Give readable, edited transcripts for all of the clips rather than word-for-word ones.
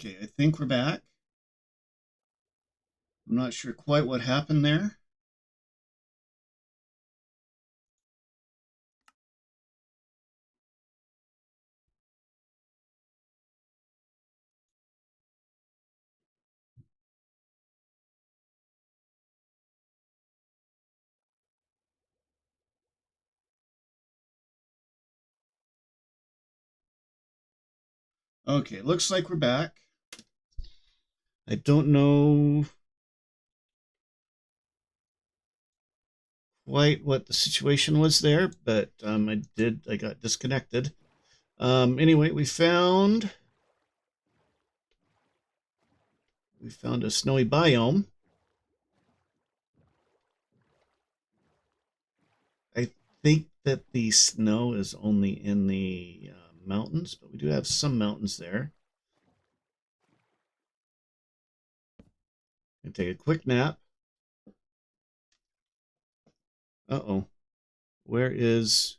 Okay, I think we're back. I'm not sure quite what happened there. Okay, looks like we're back. I don't know quite what the situation was there, but I got disconnected. Anyway, we found a snowy biome. I think that the snow is only in the mountains, but we do have some mountains there. I take a quick nap. Uh-oh. Where is...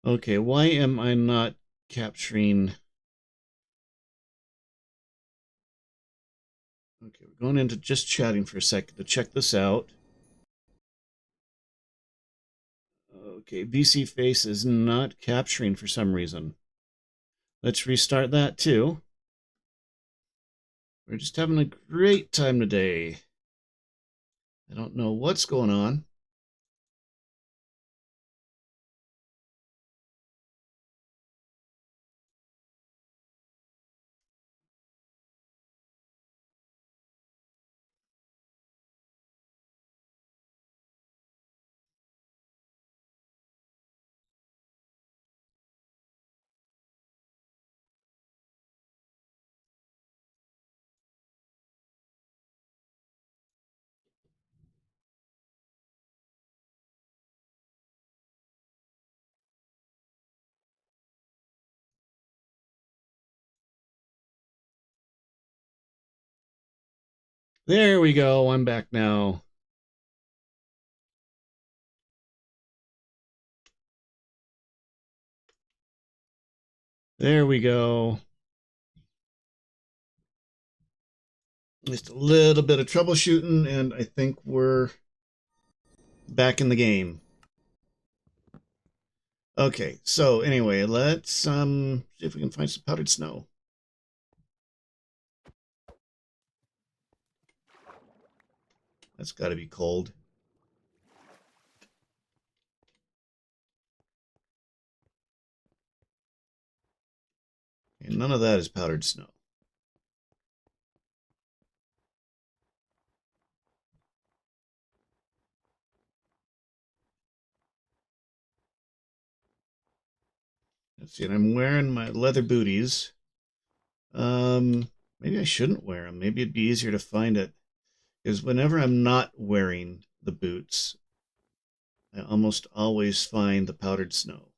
Okay, why am I not capturing... Okay, we're going into just chatting for a second to check this out. Okay, VC face is not capturing for some reason. Let's restart that too. We're just having a great time today. I don't know what's going on. There we go. I'm back now. There we go. Just a little bit of troubleshooting, and I think we're back in the game. Okay, so anyway, let's see if we can find some powdered snow. That's got to be cold. And none of that is powdered snow. Let's see, and I'm wearing my leather booties. Maybe I shouldn't wear them. Maybe it'd be easier to find it. Because whenever I'm not wearing the boots, I almost always find the powdered snow.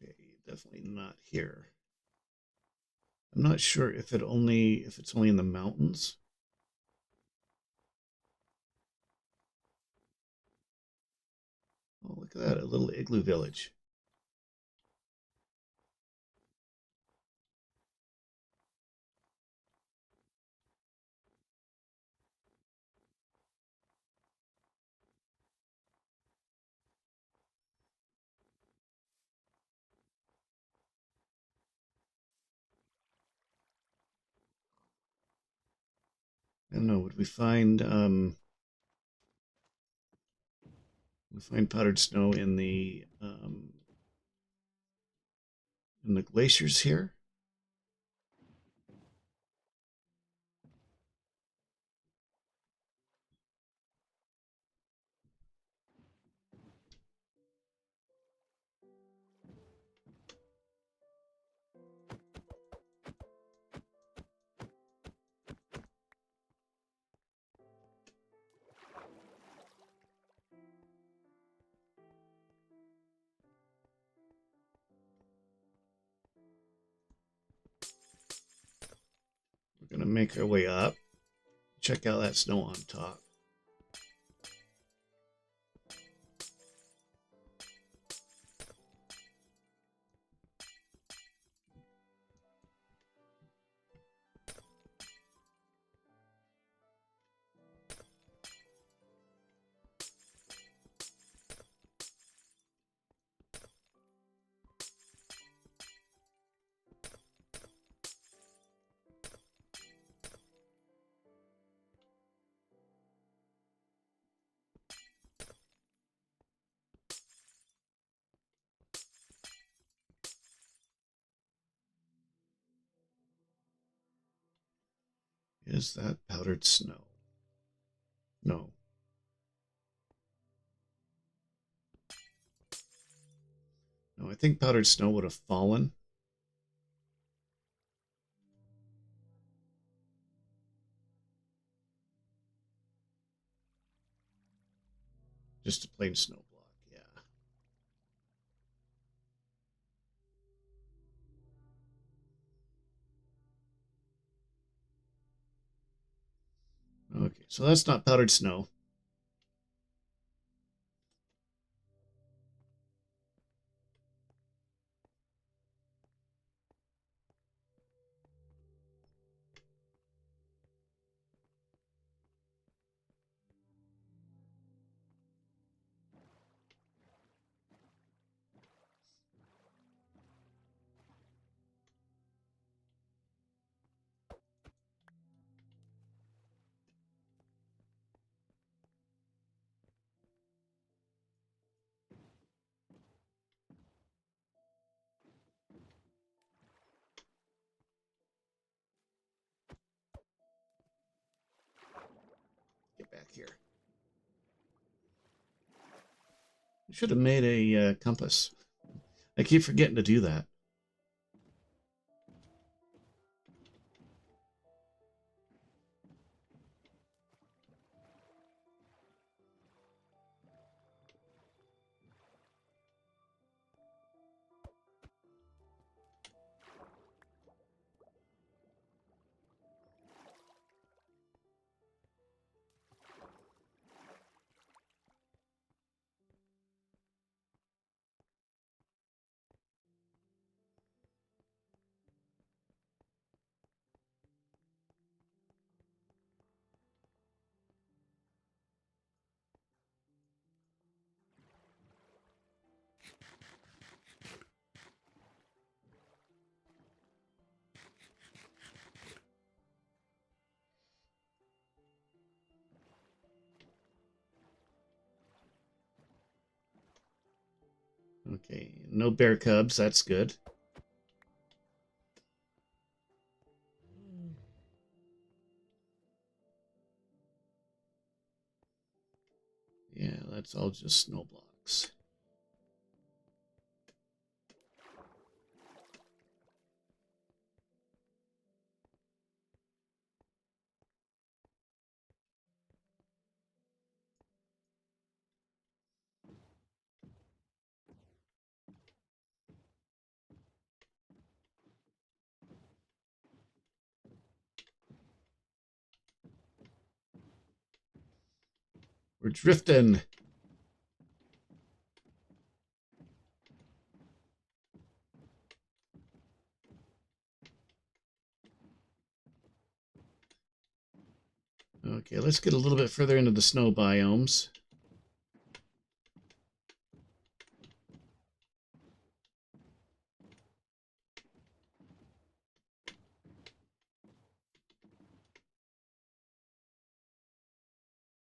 Okay, definitely not here. I'm not sure if it's only in the mountains. Oh, look at that, a little igloo village. I don't know, would we find We find powdered snow in the glaciers here. We're going to make our way up. Check out that snow on top. Is that powdered snow? No. No, I think powdered snow would have fallen. Just a plain snow block, yeah. Okay, so that's not powdered snow. Get back here. I should have made a compass. I keep forgetting to do that. Okay, no bear cubs. That's good. Yeah, that's all just snow blocks. We're drifting. Okay, let's get a little bit further into the snow biomes.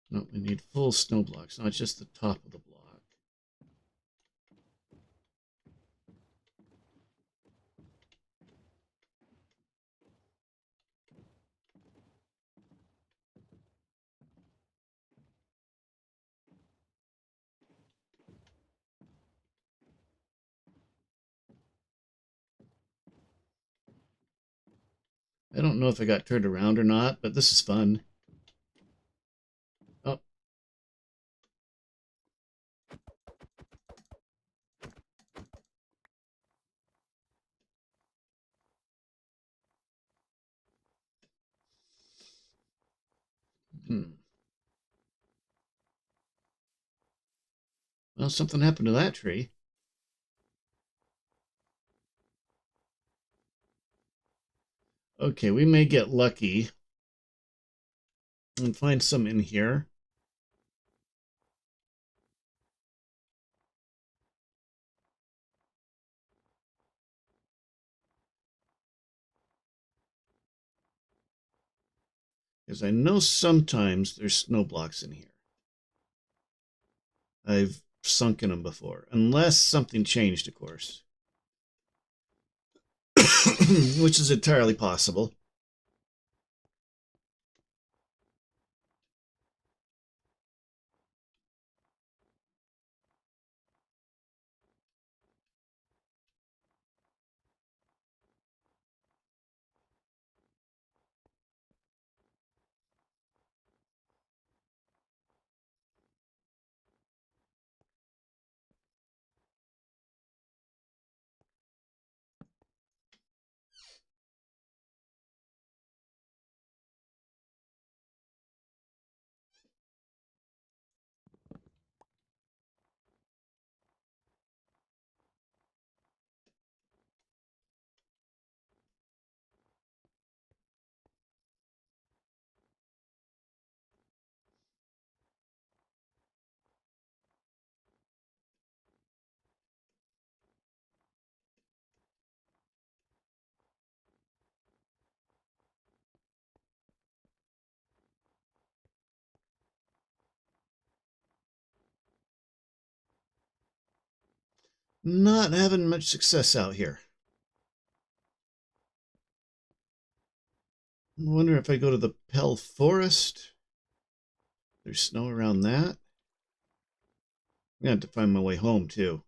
No, we need full snow blocks, not just the top of the block. I don't know if I got turned around or not, but this is fun. Oh, hmm. Well, something happened to that tree. Okay, we may get lucky and find some in here. Because I know sometimes there's snow blocks in here. I've sunk in them before, unless something changed, of course, which is entirely possible. Not having much success out here. I wonder if I go to the Pell Forest. There's snow around that. I'm gonna have to find my way home too.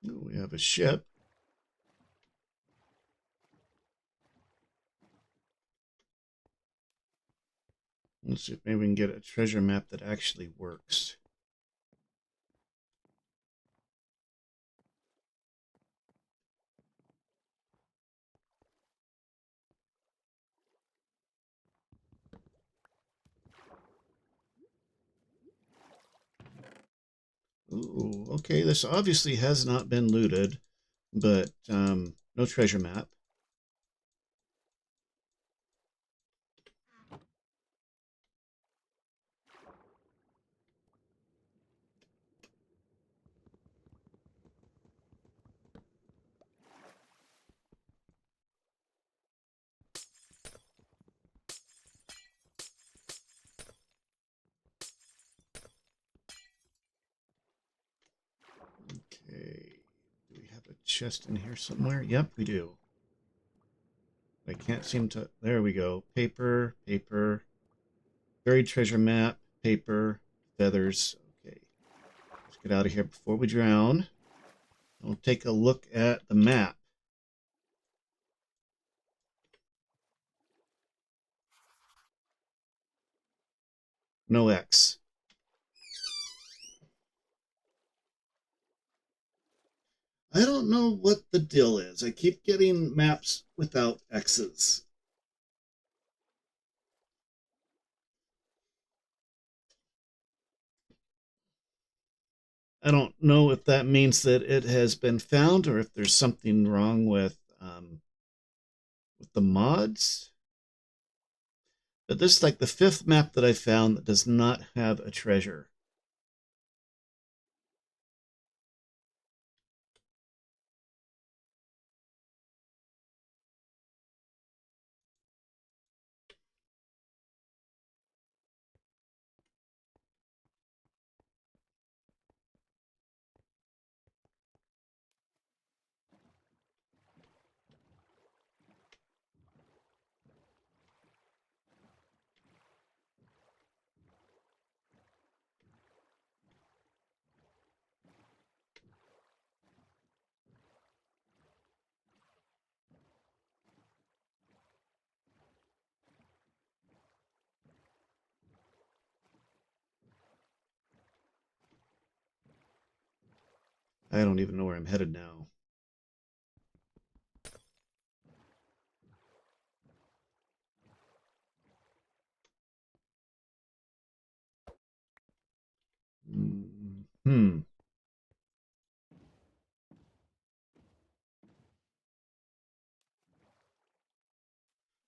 Ooh, we have a ship. Let's see if maybe we can get a treasure map that actually works. Ooh, okay, this obviously has not been looted, but no treasure map. Okay, do we have a chest in here somewhere? Yep, we do. I can't seem to. There we go. Paper, paper, buried treasure map, paper, feathers. Okay, let's get out of here before we drown. We'll take a look at the map. No X. I don't know what the deal is. I keep getting maps without X's. I don't know if that means that it has been found or if there's something wrong with with the mods. But this is like the 5th map that I found that does not have a treasure. I don't even know where I'm headed now. Hmm.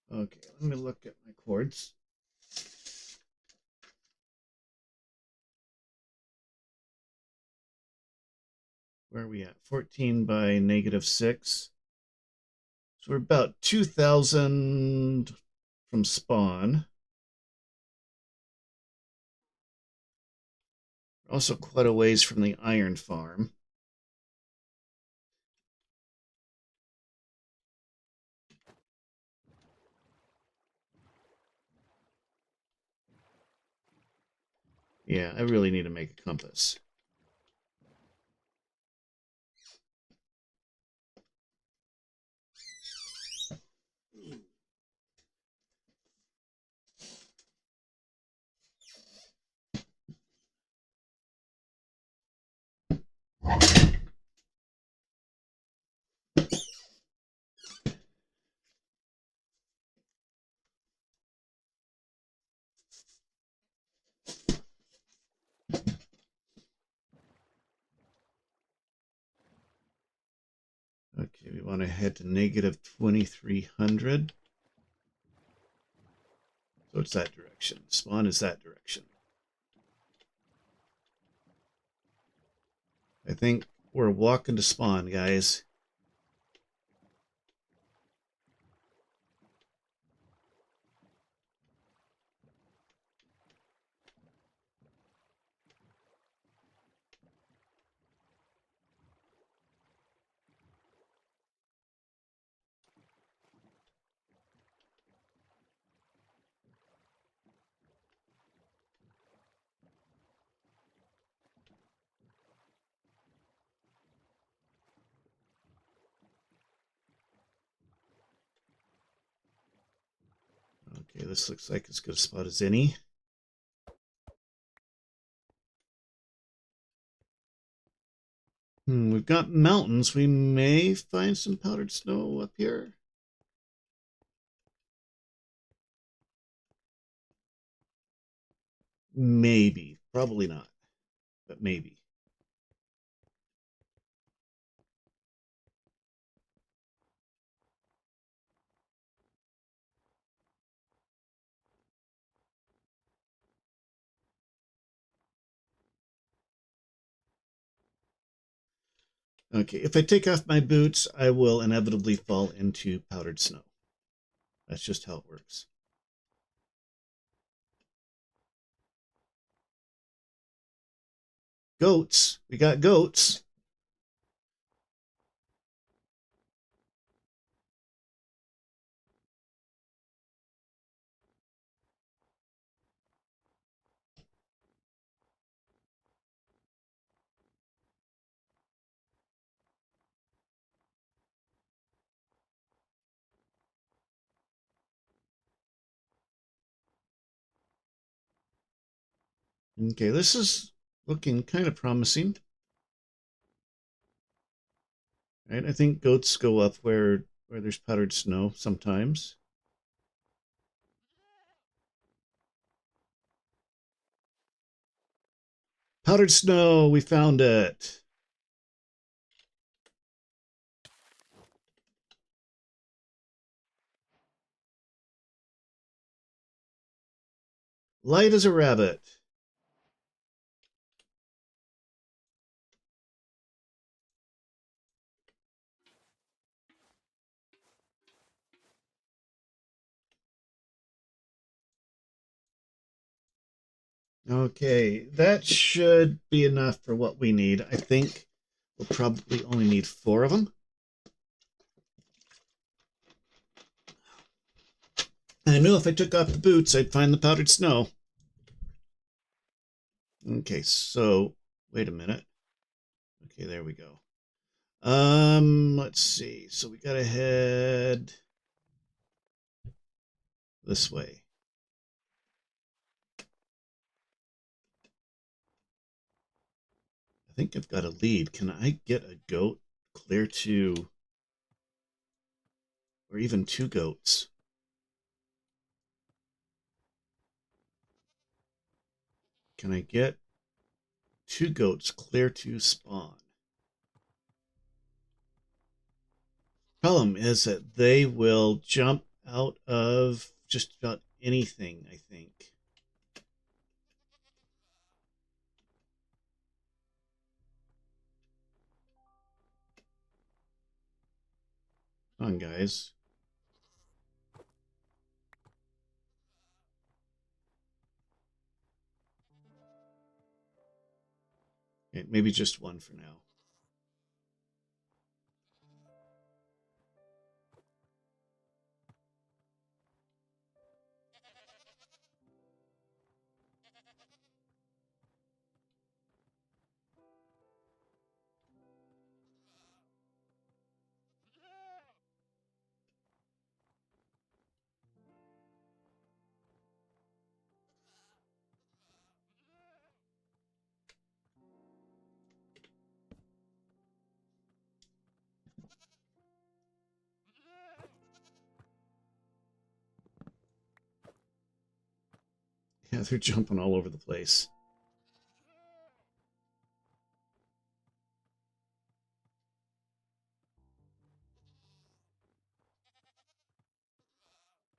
Okay, let me look at my chords. Where are we at? 14 by -6. So we're about 2,000 from spawn. Also quite a ways from the iron farm. Yeah, I really need to make a compass. Okay, we want to head to -2,300. So it's that direction. Spawn is that direction. I think we're walking to spawn, guys. Okay, this looks like as good a spot as any. We've got mountains. We may find some powdered snow up here. Maybe. Probably not. But maybe. Okay, if I take off my boots, I will inevitably fall into powdered snow. That's just how it works. Goats. We got goats. Okay, this is looking kind of promising. Right? I think goats go up where there's powdered snow sometimes. Powdered snow, we found it. Light as a rabbit. Okay, that should be enough for what we need. I think we'll probably only need 4 of them. I knew if I took off the boots, I'd find the powdered snow. Okay, so wait a minute. Okay, there we go. Let's see. So we gotta head this way. I think I've got a lead. Can I get a goat clear to, or even 2 goats? Can I get 2 goats clear to spawn? Problem is that they will jump out of just about anything, I think. Come on, guys. Okay, maybe just 1 for now. Yeah, they're jumping all over the place.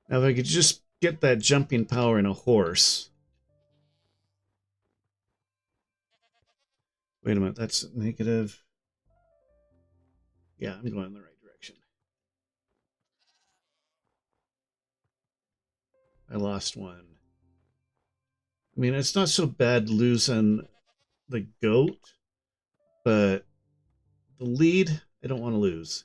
Now, if I could just get that jumping power in a horse. Wait a minute, that's negative. Yeah, I'm going in the right direction. I lost 1. I mean, it's not so bad losing the goat, but the lead, I don't want to lose.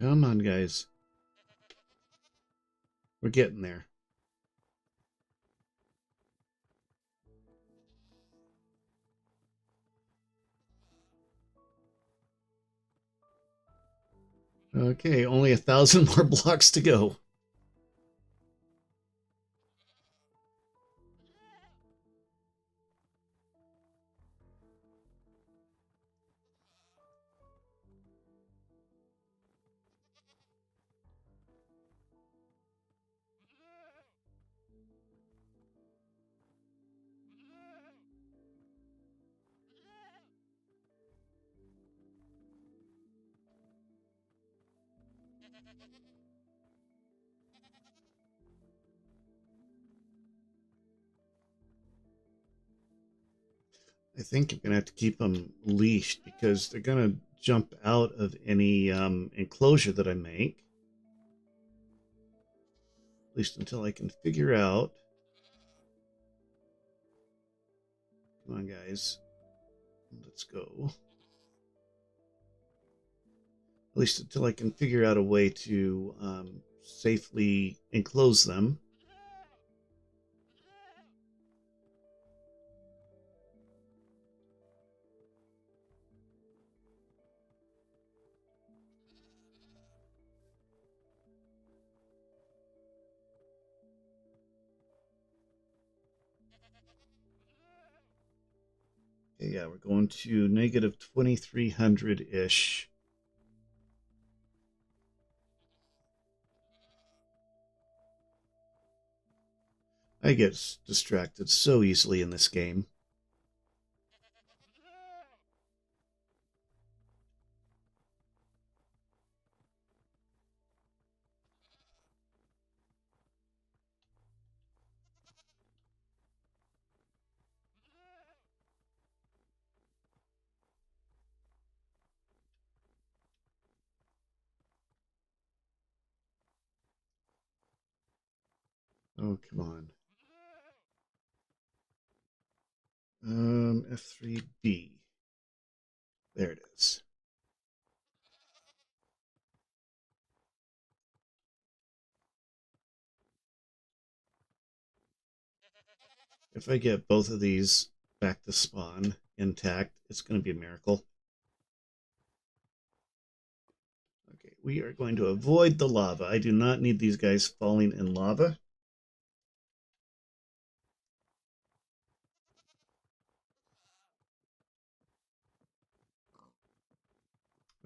Come on, guys. We're getting there. Okay, only 1,000 more blocks to go. I think I'm going to have to keep them leashed because they're going to jump out of any enclosure that I make. At least until I can figure out. Come on, guys. Let's go. At least until I can figure out a way to safely enclose them. Okay, yeah, we're going to negative 2300-ish. I get distracted so easily in this game. Oh, come on. F3B. There it is. If I get both of these back to spawn intact, it's going to be a miracle. Okay, we are going to avoid the lava. I do not need these guys falling in lava.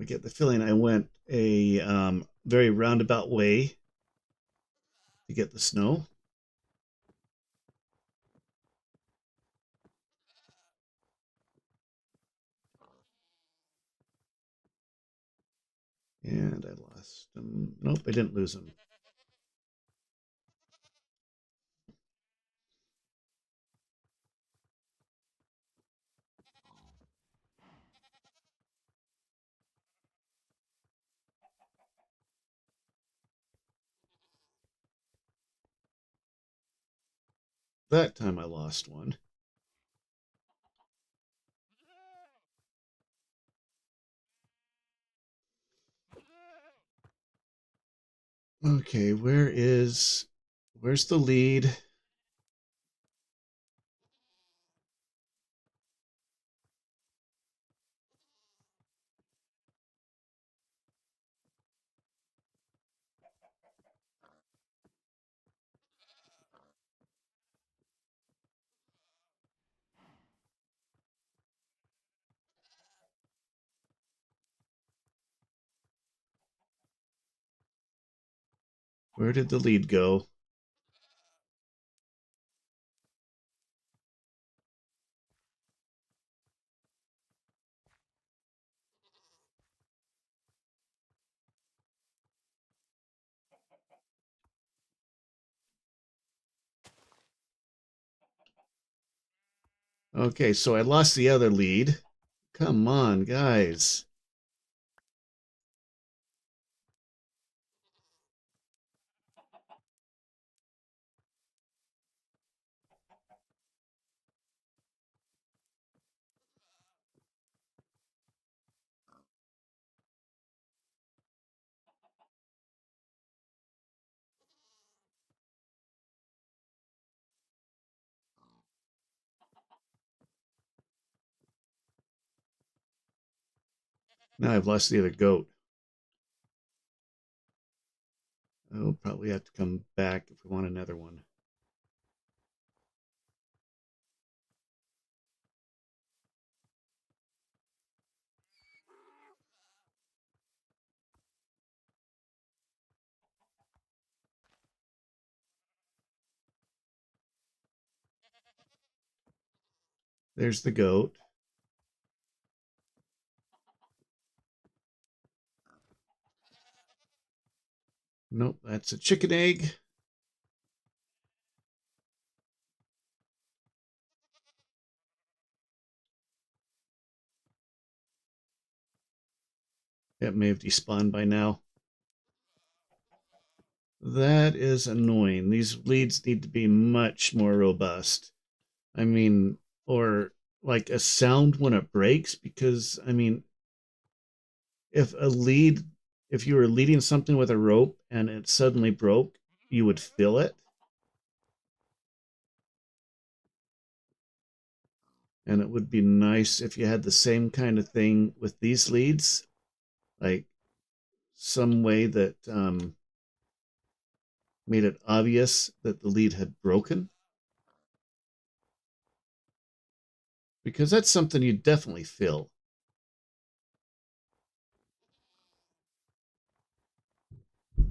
I get the feeling I went a very roundabout way to get the snow. And I lost him. Nope, I didn't lose him. That time I lost one. Okay, where's the lead? Where did the lead go? Okay, so I lost the other lead. Come on, guys. Now I've lost the other goat. I'll probably have to come back if we want another one. There's the goat. Nope, that's a chicken egg. It may have despawned by now. That is annoying. These leads need to be much more robust. I mean, or like a sound when it breaks, because I mean, if a lead, if you were leading something with a rope and it suddenly broke, you would feel it. And it would be nice if you had the same kind of thing with these leads, like some way that made it obvious that the lead had broken. because that's something you definitely feel. I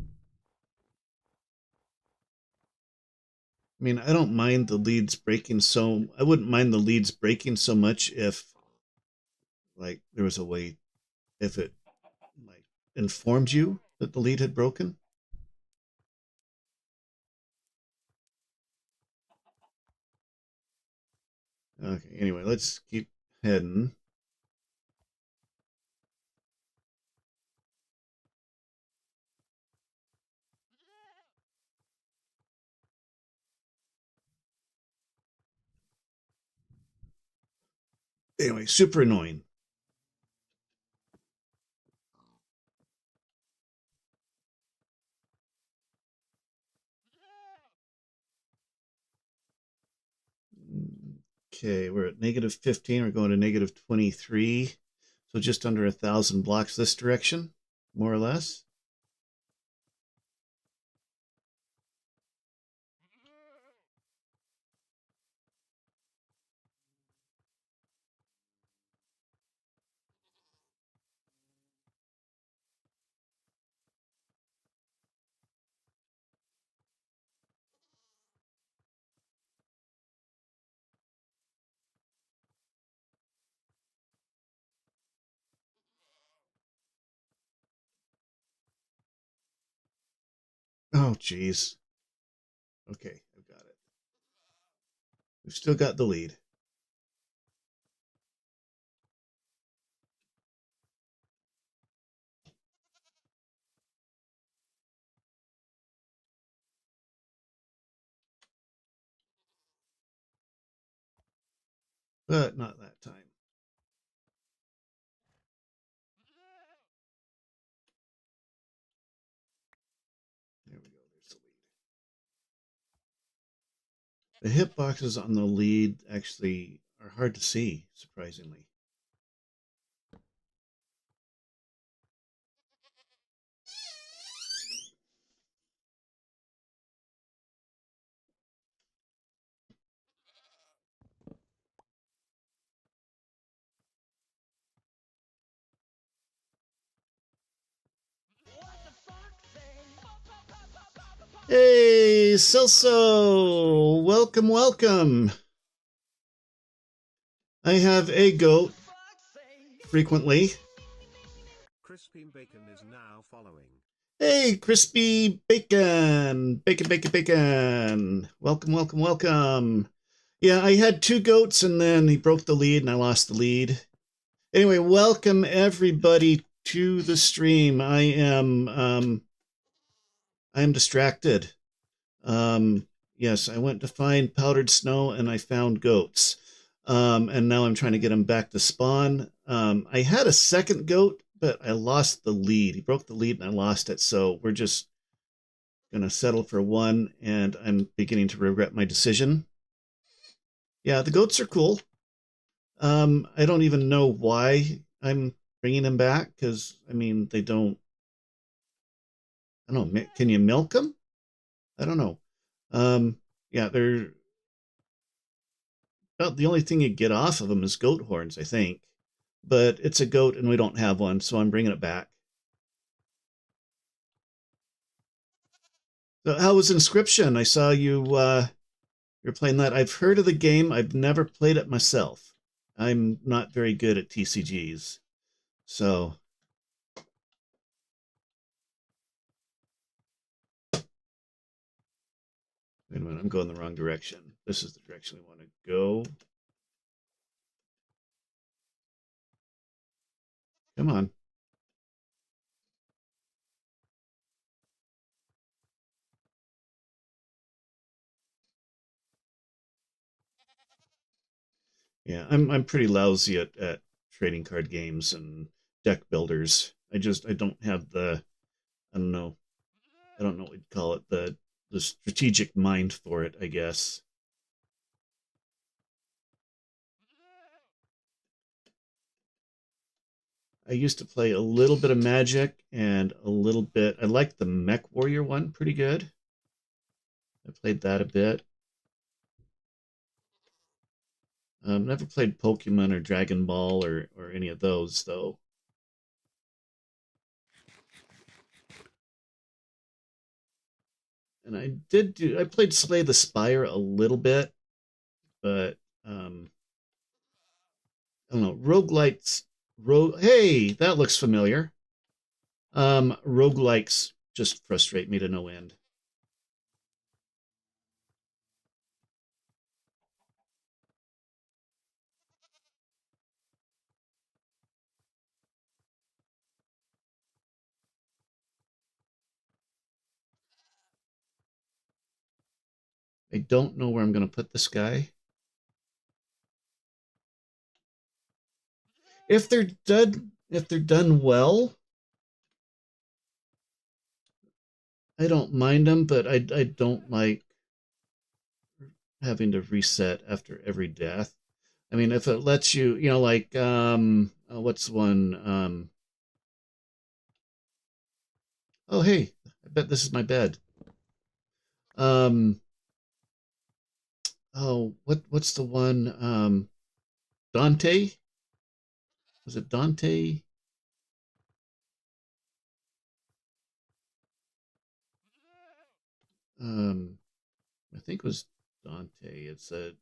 mean, I don't mind the leads breaking so. I wouldn't mind the leads breaking so much if, like, there was a way, if it like informed you that the lead had broken. Okay. Anyway, let's keep heading. Anyway, super annoying. Okay, we're at -15. We're going to -23. So just under 1,000 blocks this direction, more or less. Oh, geez. Okay, I've got it. We've still got the lead. But not that time. There we go. There's the lead. The hitboxes on the lead actually are hard to see, surprisingly. Hey, Celso! Welcome, welcome. I have a goat frequently. Crispy Bacon is now following. Hey, Crispy Bacon! Bacon, bacon, bacon! Welcome, welcome, welcome. Yeah, I had two goats and then he broke the lead and I lost the lead. Anyway, welcome everybody to the stream. I am distracted. Yes, I went to find powdered snow and I found goats. And now I'm trying to get them back to spawn. I had a second goat, but I lost the lead. He broke the lead and I lost it. So we're just going to settle for one. And I'm beginning to regret my decision. Yeah, the goats are cool. I don't even know why I'm bringing them back because, I mean, they don't, I don't know, can you milk them? I don't know. Yeah, they're about the only thing you get off of them is goat horns, I think. But it's a goat and we don't have one, so I'm bringing it back. So how was Inscription? I saw you're playing that. I've heard of the game. I've never played it myself. I'm not very good at TCGs. So wait a minute, I'm going the wrong direction. This is the direction we want to go. Come on. Yeah, I'm pretty lousy at trading card games and deck builders. I don't have the, I don't know, I don't know what you'd call it, the strategic mind for it, I guess. I used to play a little bit of Magic and a little bit. I liked the Mech Warrior one pretty good. I played that a bit. Never played Pokemon or Dragon Ball or any of those though. And I played Slay the Spire a little bit, but I don't know. Roguelites hey, that looks familiar. Roguelikes just frustrate me to no end. I don't know where I'm going to put this guy. If they're done well, I don't mind them, but I don't like having to reset after every death. I mean, if it lets you, like what's one? Oh hey, I bet this is my bed. Um, oh what's the one? Dante? Was it Dante? Um, I think it was Dante. It's a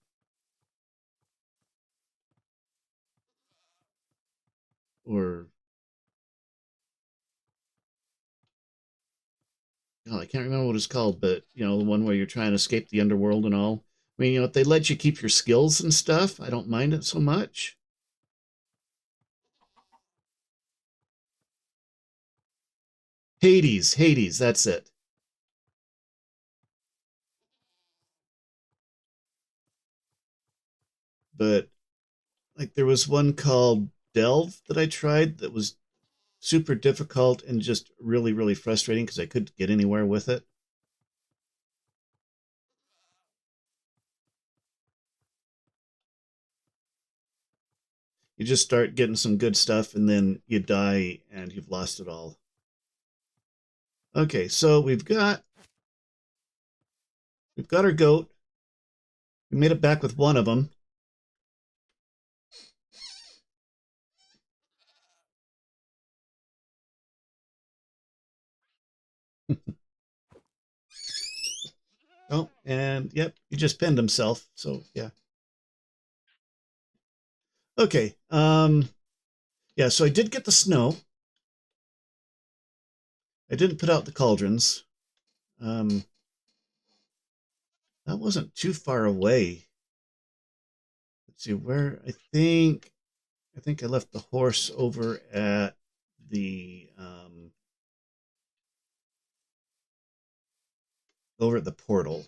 or oh, I can't remember what it's called, but the one where you're trying to escape the underworld and all. I mean, if they let you keep your skills and stuff, I don't mind it so much. Hades, that's it. But like there was one called Delve that I tried that was super difficult and just really, really frustrating because I couldn't get anywhere with it. You just start getting some good stuff and then you die and you've lost it all. Okay, so we've got our goat. We made it back with one of them. Oh, and yep, he just pinned himself. So yeah. Okay. Yeah, so I did get the snow. I didn't put out the cauldrons. Um, that wasn't too far away. Let's see where I think I left the horse the um over at the portal.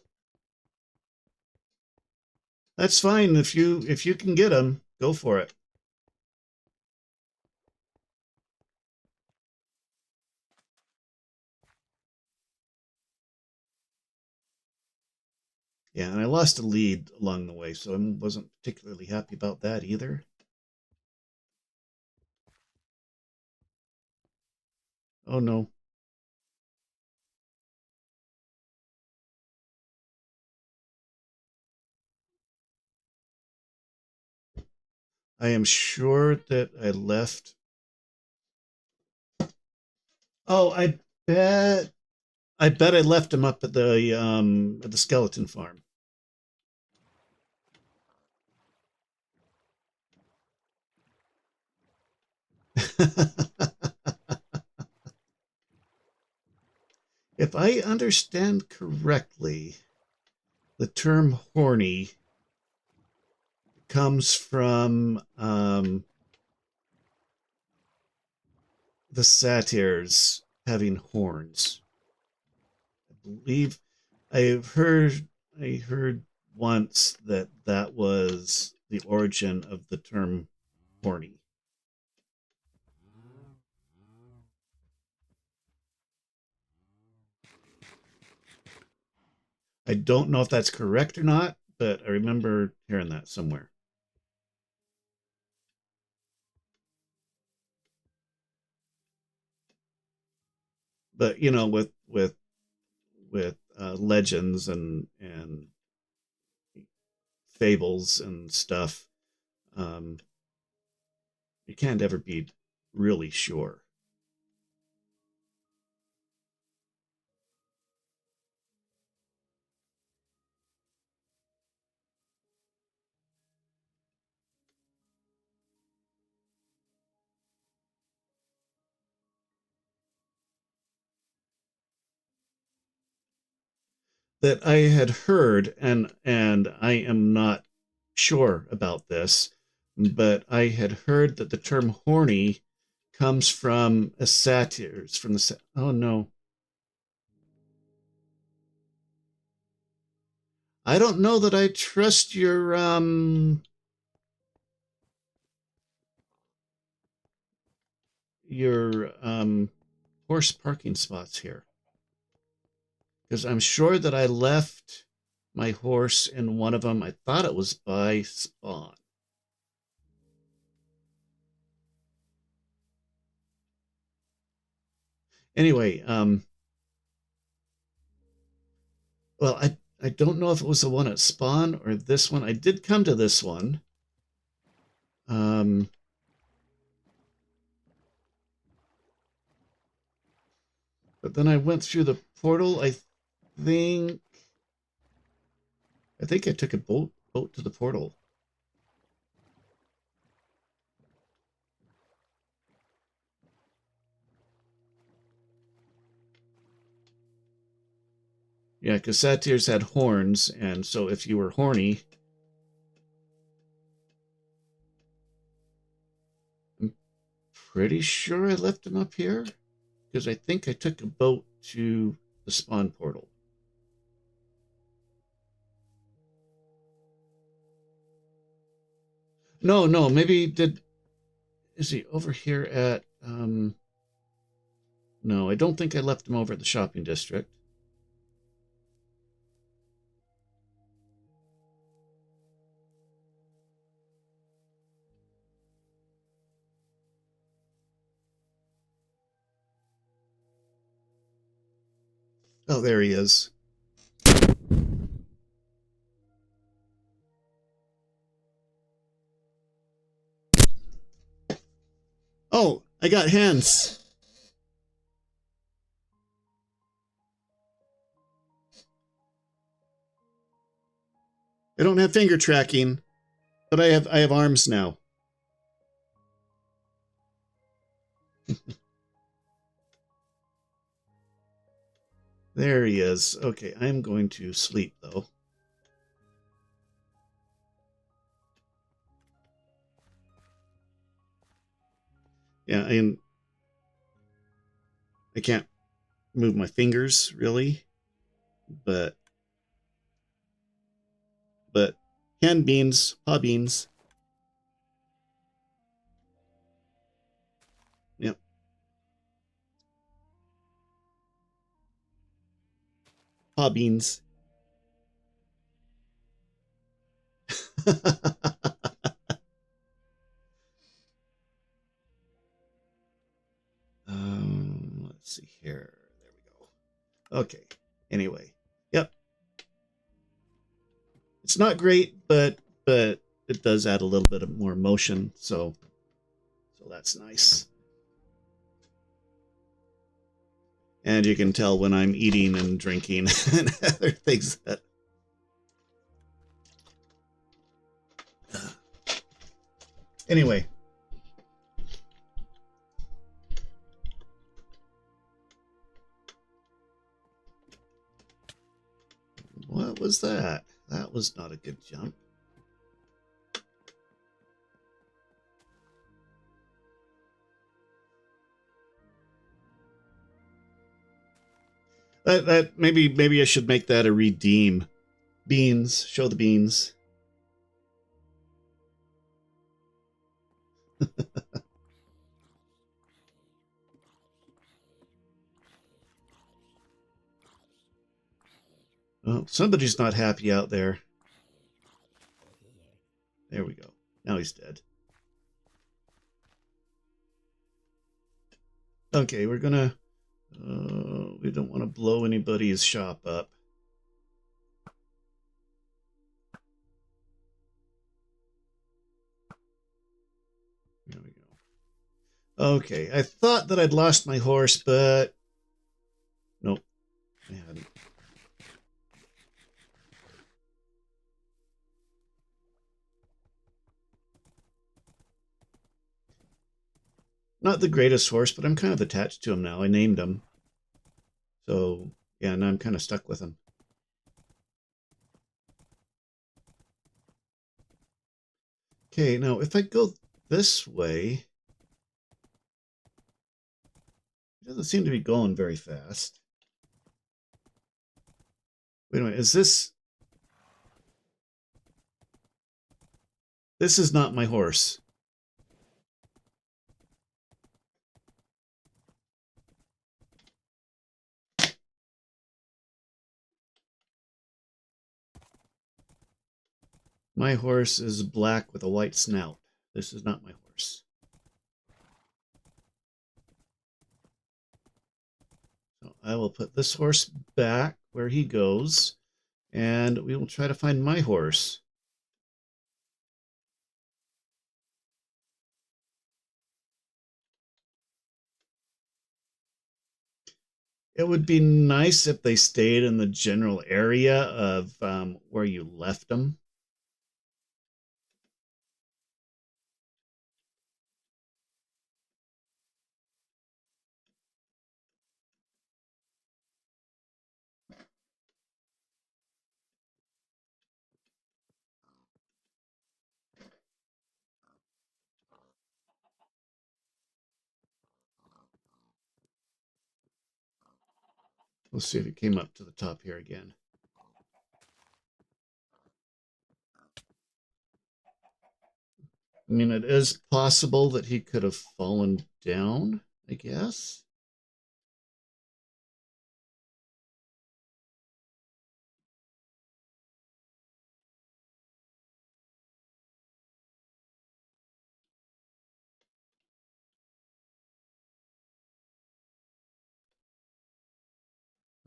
That's fine if you can get him, go for it. Yeah, and I lost a lead along the way, so I wasn't particularly happy about that either. Oh no. I am sure that I left. Oh, bet I bet I left him up at the skeleton farm. If I understand correctly, the term horny comes from the satyrs having horns. I believe I heard once that that was the origin of the term horny. I don't know if that's correct or not, but I remember hearing that somewhere. But with legends and fables and stuff, you can't ever be really sure. That I had heard, and I am not sure about this, but I had heard that the term horny comes from a satyrs from the oh no, I don't know that I trust your horse parking spots here, because I'm sure that I left my horse in one of them. I thought it was by spawn. Anyway, well, I don't know if it was the one at spawn or this one. I did come to this one. Um, but then I went through the portal. Think I think I took a boat to the portal. Yeah, because satyrs had horns, and so if you were horny, I'm pretty sure I left them up here, because I think I took a boat to the spawn portal. No, maybe is he over here at no, I don't think I left him over at the shopping district. Oh, there he is. Oh, I got hands. I don't have finger tracking, but I have arms now. There he is. Okay, I'm going to sleep though. Yeah, I can't move my fingers really, but canned beans, paw beans. Yep, paw beans. Let's see here. There we go. Okay. Anyway, yep. It's not great, but it does add a little bit of more motion, so that's nice. And you can tell when I'm eating and drinking and other things that. Anyway. What was that? That was not a good jump. That maybe I should make that a redeem. Beans, show the beans. Oh, somebody's not happy out there. There we go. Now he's dead. Okay, we're gonna. We don't want to blow anybody's shop up. Okay, I thought that I'd lost my horse, but nope, I hadn't. Not the greatest horse, but I'm kind of attached to him now. I named him. So, yeah, now I'm kind of stuck with him. Okay, now if I go this way, it doesn't seem to be going very fast. Wait a minute, is this... This is not my horse. My horse is black with a white snout. This is not my horse. So I will put this horse back where he goes, and we will try to find my horse. It would be nice if they stayed in the general area of where you left them. We'll see if it came up to the top here again. I mean, it is possible that he could have fallen down, I guess.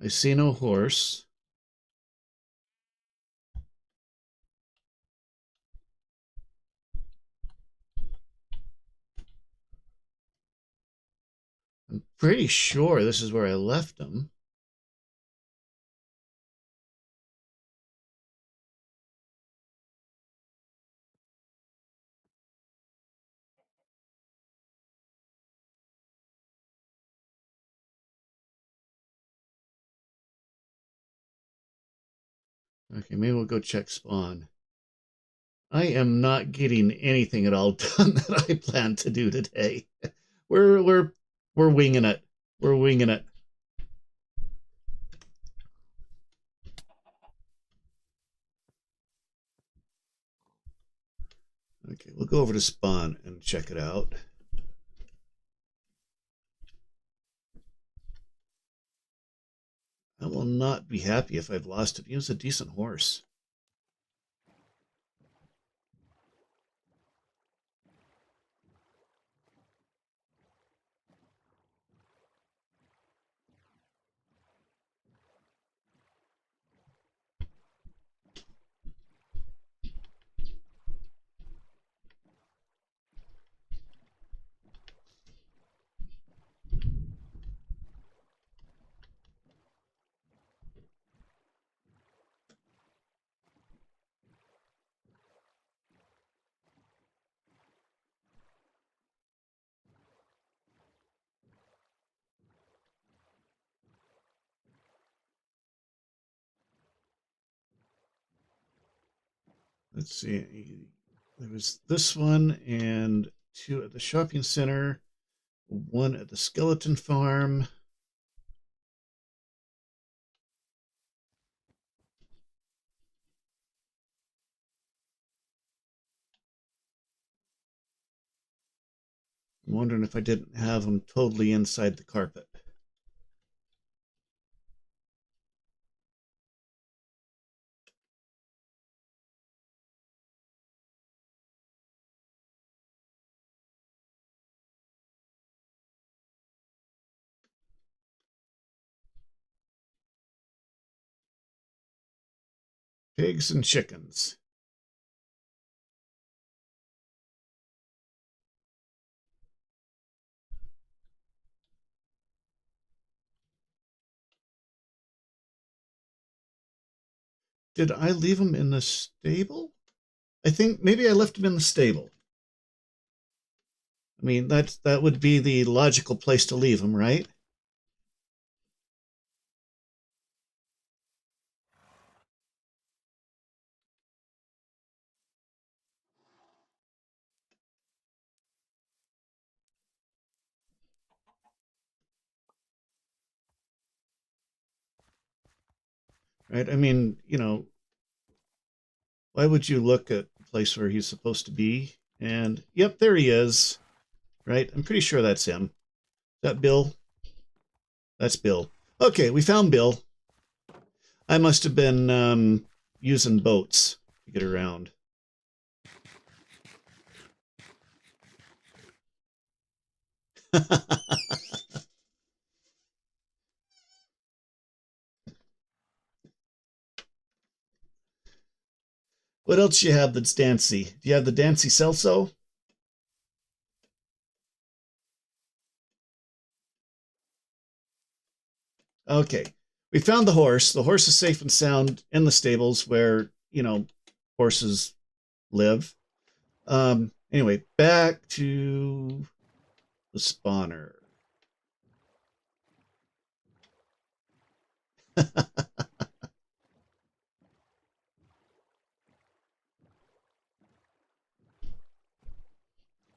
I see no horse. I'm pretty sure this is where I left him. Okay, maybe we'll go check spawn. I am not getting anything at all done that I plan to do today. We're we're we're winging it. We're winging it. Okay, we'll go over to spawn and check it out. I will not be happy if I've lost him. He was a decent horse. Let's see. There was this one and two at the shopping center, one at the skeleton farm. I'm wondering if I didn't have them totally inside the carpet. Pigs and chickens. did I leave them in the stable? I think maybe I left them in the stable. I mean, that would be the logical place to leave them, right? Right? I mean, you know, why would you look at the place where he's supposed to be? And yep, there he is. Right? I'm pretty sure that's him. Is that Bill? That's Bill. Okay, we found Bill. I must have been using boats to get around. What else you have that's dancy? Do you have the dancy Celso? Okay. We found the horse. The horse is safe and sound in the stables where, you know, horses live. Anyway, back to the spawner.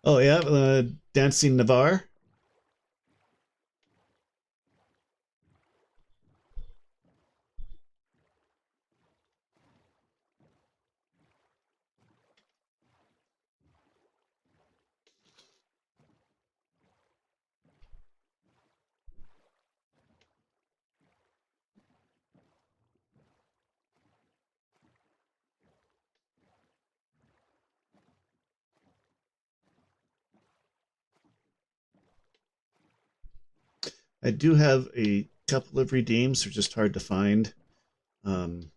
Oh, yeah, dancing Navarre. I do have a couple of redeems. They're just hard to find. Um,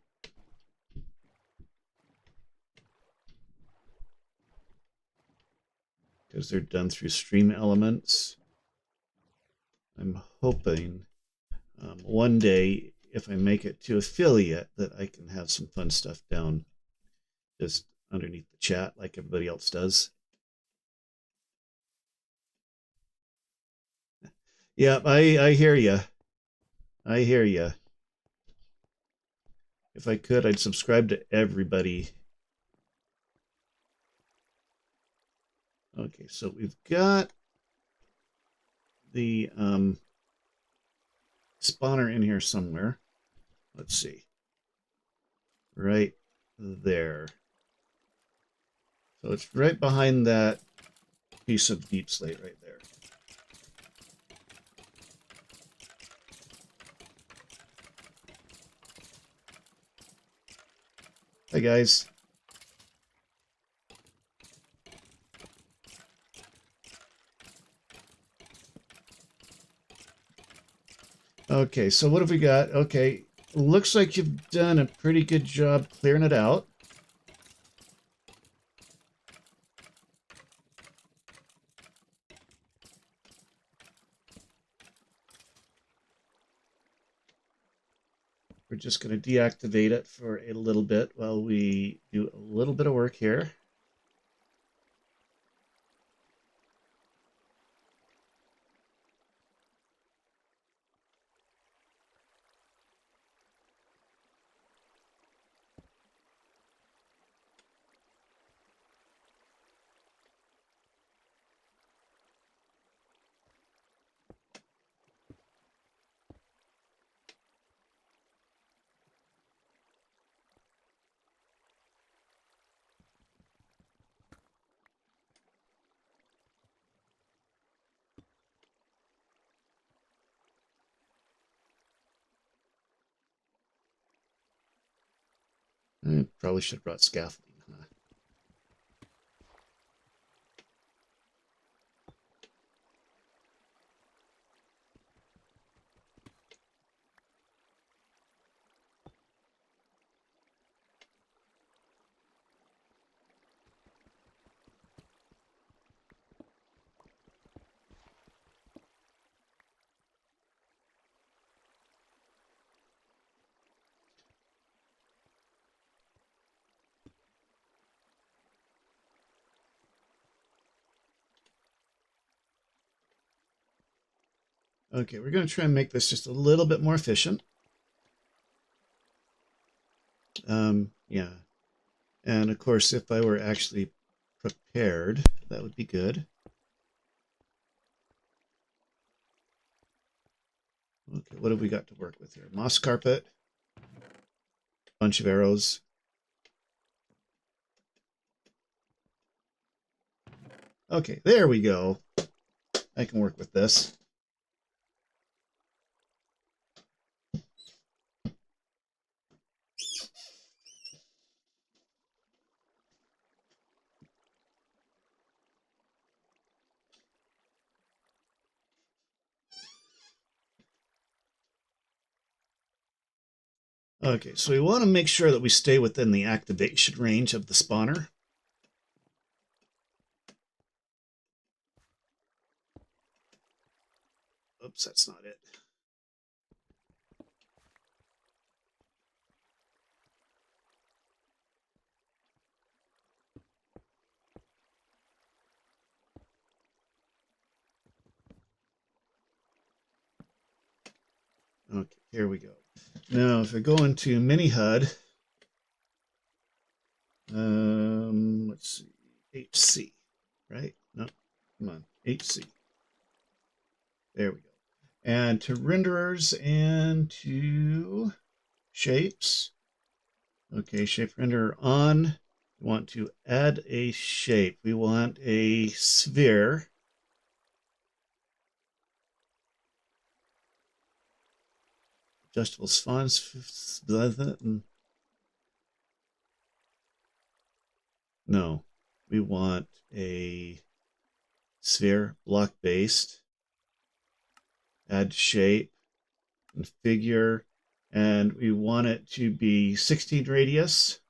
because they're done through stream elements. I'm hoping one day, if I make it to affiliate, that I can have some fun stuff down just underneath the chat like everybody else does. Yeah, I hear you. I hear you. If I could, I'd subscribe to everybody. Okay, so we've got the spawner in here somewhere. Let's see. Right there. So it's right behind that piece of deep slate right there. Hi, guys. Okay, so what have we got? Okay, looks like you've done a pretty good job clearing it out. We're just going to deactivate it for a little bit while we do a little bit of work here. I probably should have brought scaffolding, huh? Okay, we're going to try and make this just a little bit more efficient. Yeah. And of course, if I were actually prepared, that would be good. Okay, what have we got to work with here? Moss carpet, bunch of arrows. Okay, there we go. I can work with this. Okay, so we want to make sure that we stay within the activation range of the spawner. Oops, that's not it. Okay, here we go. Now, if I go into mini HUD, let's see, HC, right? No, come on, HC. There we go. And to renderers and to shapes. Okay, shape renderer on. We want to add a shape. We want a sphere. Adjustable spawns. No, we want a sphere, block based. Add shape, configure, and we want it to be 16 radius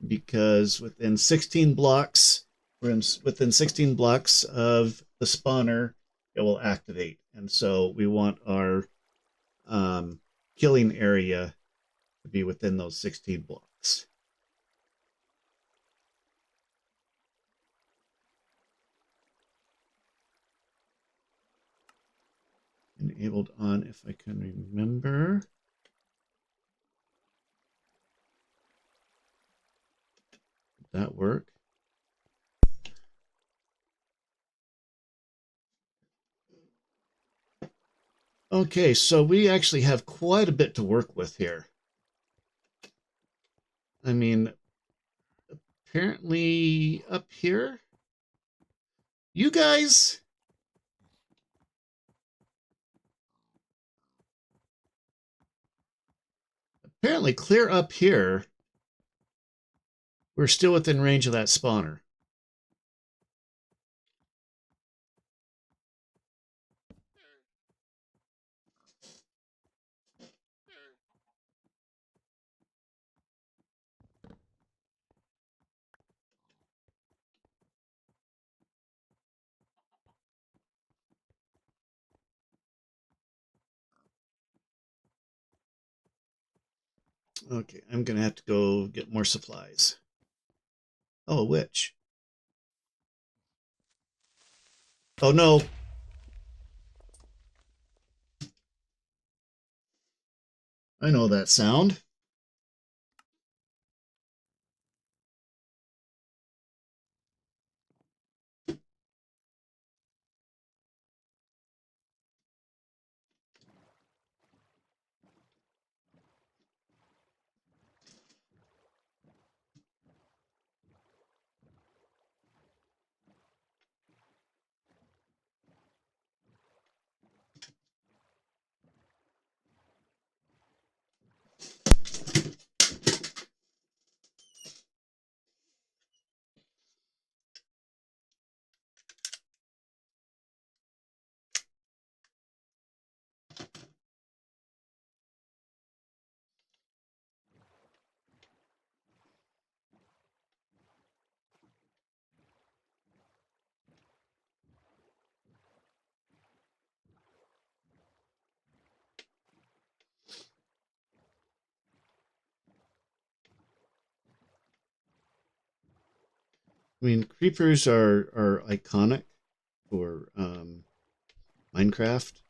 because within 16 blocks, within 16 blocks of the spawner, it will activate. And so we want our killing area to be within those 16 blocks. Enabled on, if I can remember. Did that work? Okay, so we actually have quite a bit to work with here. I mean, apparently up here, you guys, apparently clear up here, we're still within range of that spawner. Okay, I'm gonna have to go get more supplies. Oh, a witch. Oh no. I know that sound. I mean, creepers are iconic for Minecraft.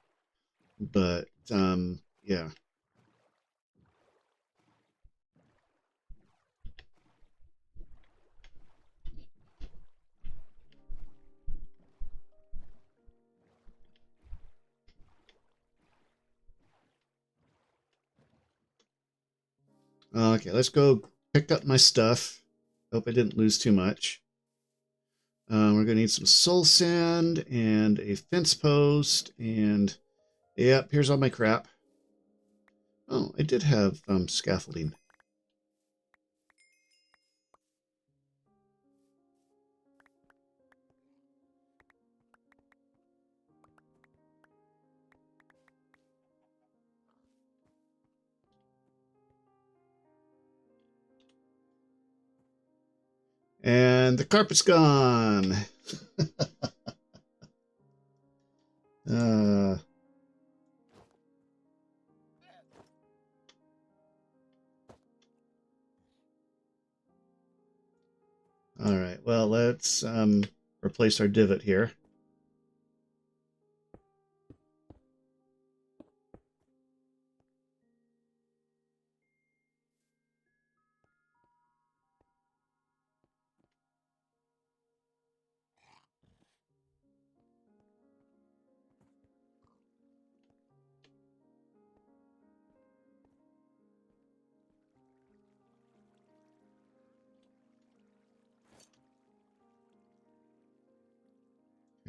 But yeah. Okay, let's go pick up my stuff. Hope I didn't lose too much. We're going to need some soul sand and a fence post. And yep, here's all my crap. Oh, I did have scaffolding. And the carpet's gone. uh, all right, well, let's replace our divot here.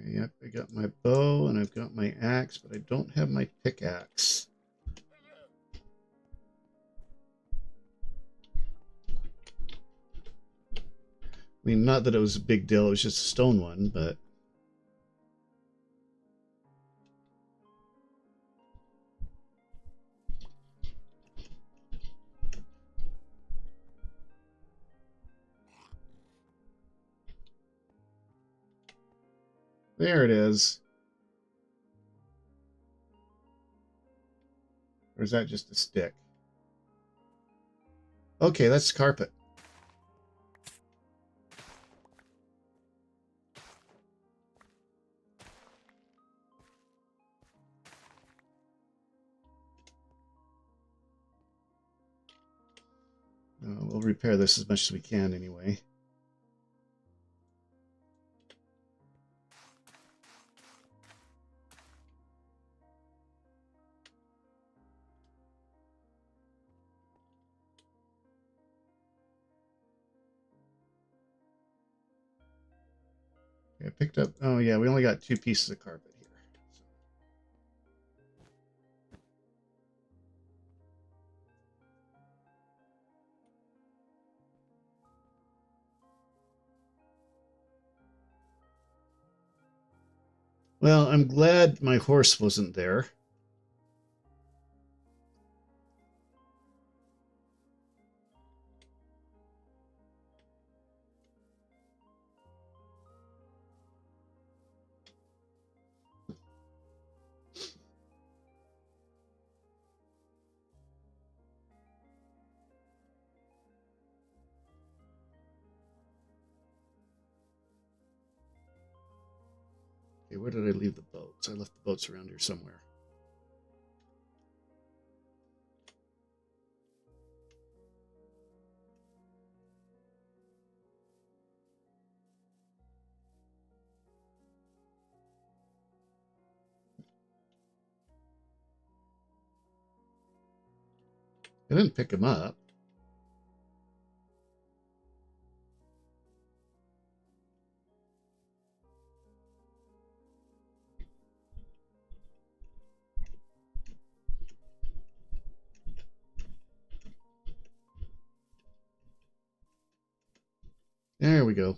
Yep, I got my bow and I've got my axe, but I don't have my pickaxe. I mean, not that it was a big deal, it was just a stone one, but... There it is. Or is that just a stick? Okay, that's carpet. We'll repair this as much as we can anyway. Okay, I picked up... Oh, yeah, we only got 2 pieces of carpet here. So. Well, I'm glad my horse wasn't there. Okay, where did I leave the boats? I left the boats around here somewhere. I didn't pick them up. There we go.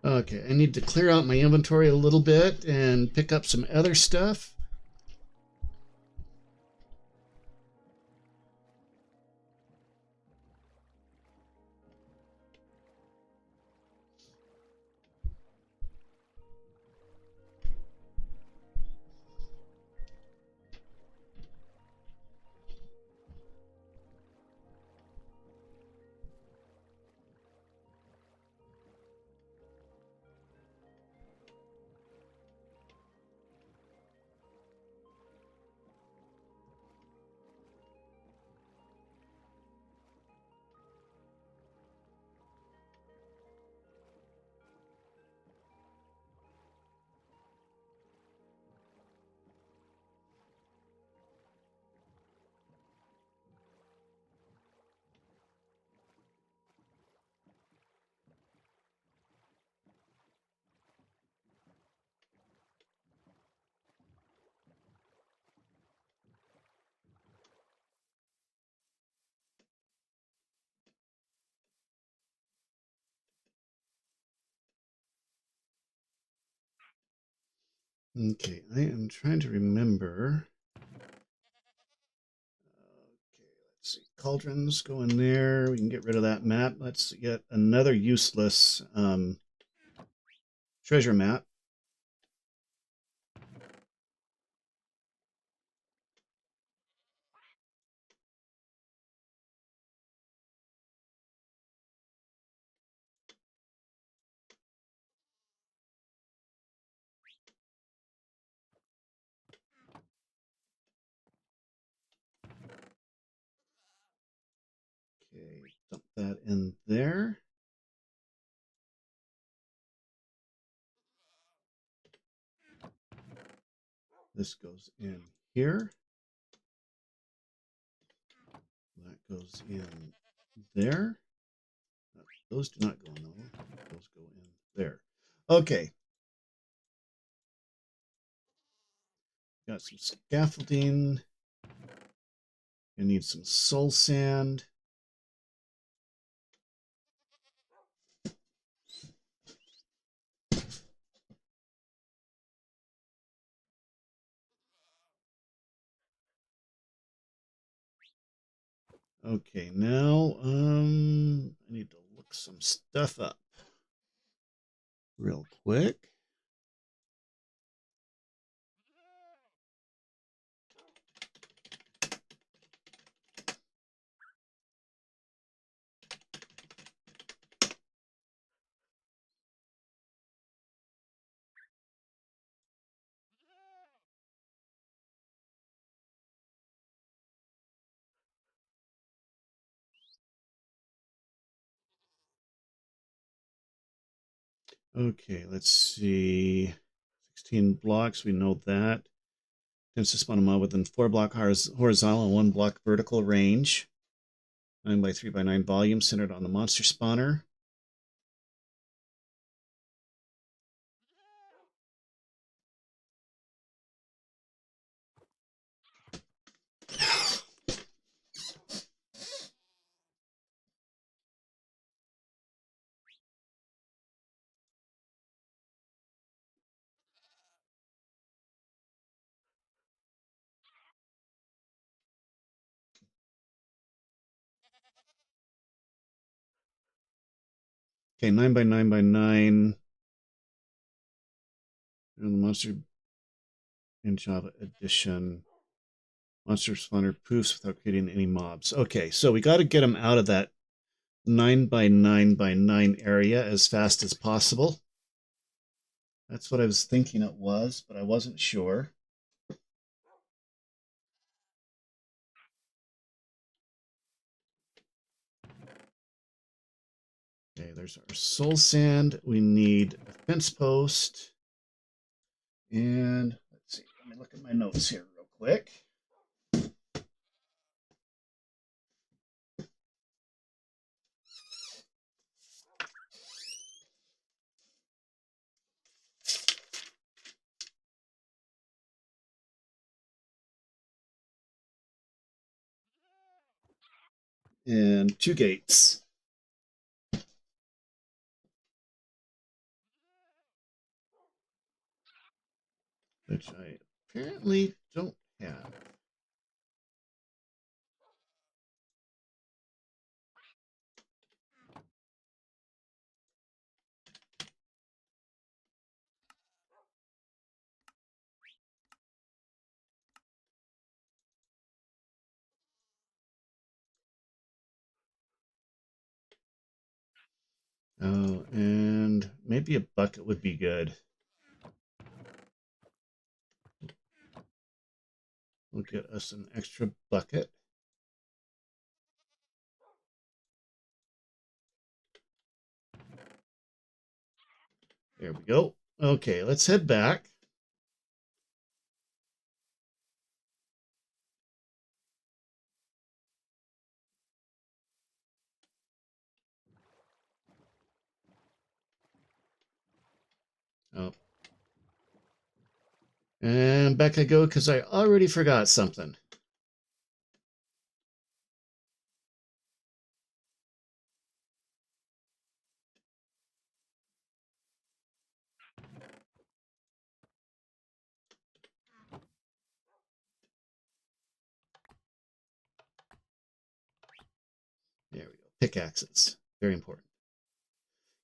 Okay, I need to clear out my inventory a little bit and pick up some other stuff. Okay, I am trying to remember. Okay, let's see. Cauldrons go in there. We can get rid of that map. Let's get another useless treasure map. Okay, dump that in there. This goes in here. That goes in there. Those do not go in there. Those go in there. Okay. Got some scaffolding. I need some soul sand. Okay, now I need to look some stuff up real quick. Okay, let's see. 16 blocks, we know that. Tends to spawn a mob within 4 block horizontal and 1 block vertical range. 9 by 3 by 9 volume centered on the monster spawner. Okay, 9 by 9 by 9. And the monster in Java edition. Monster spawner poofs without creating any mobs. Okay, so we got to get them out of that 9 by 9 by 9 area as fast as possible. That's what I was thinking it was, but I wasn't sure. Okay, there's our soul sand. We need a fence post. And let's see, let me look at my notes here real quick. And 2 gates. Which I apparently don't have. Oh, and maybe a bucket would be good. We'll get us an extra bucket. There we go. Okay, let's head back. Oh. And back I go because I already forgot something. pickaxes. Very important.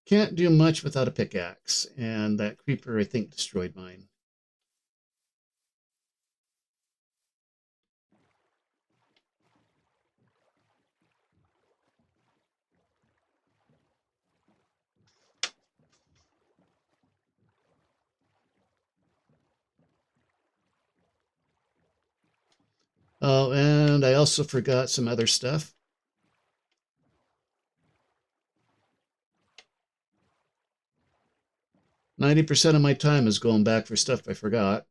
Can't do much without a pickaxe, and that creeper, I think, destroyed mine. Oh, and I also forgot some other stuff. %90 of my time is going back for stuff I forgot.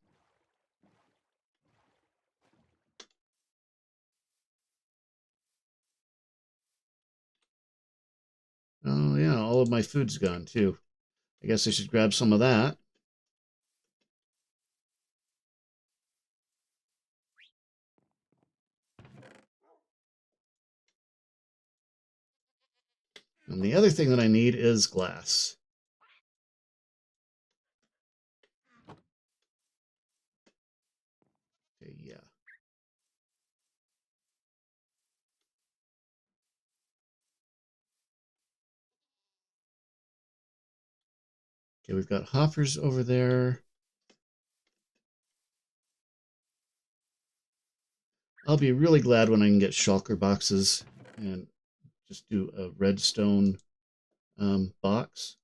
Oh, yeah, all of my food's gone, too. I guess I should grab some of that. And the other thing that I need is glass. Okay, yeah. Okay, we've got hoppers over there. I'll be really glad when I can get shulker boxes and just do a redstone box.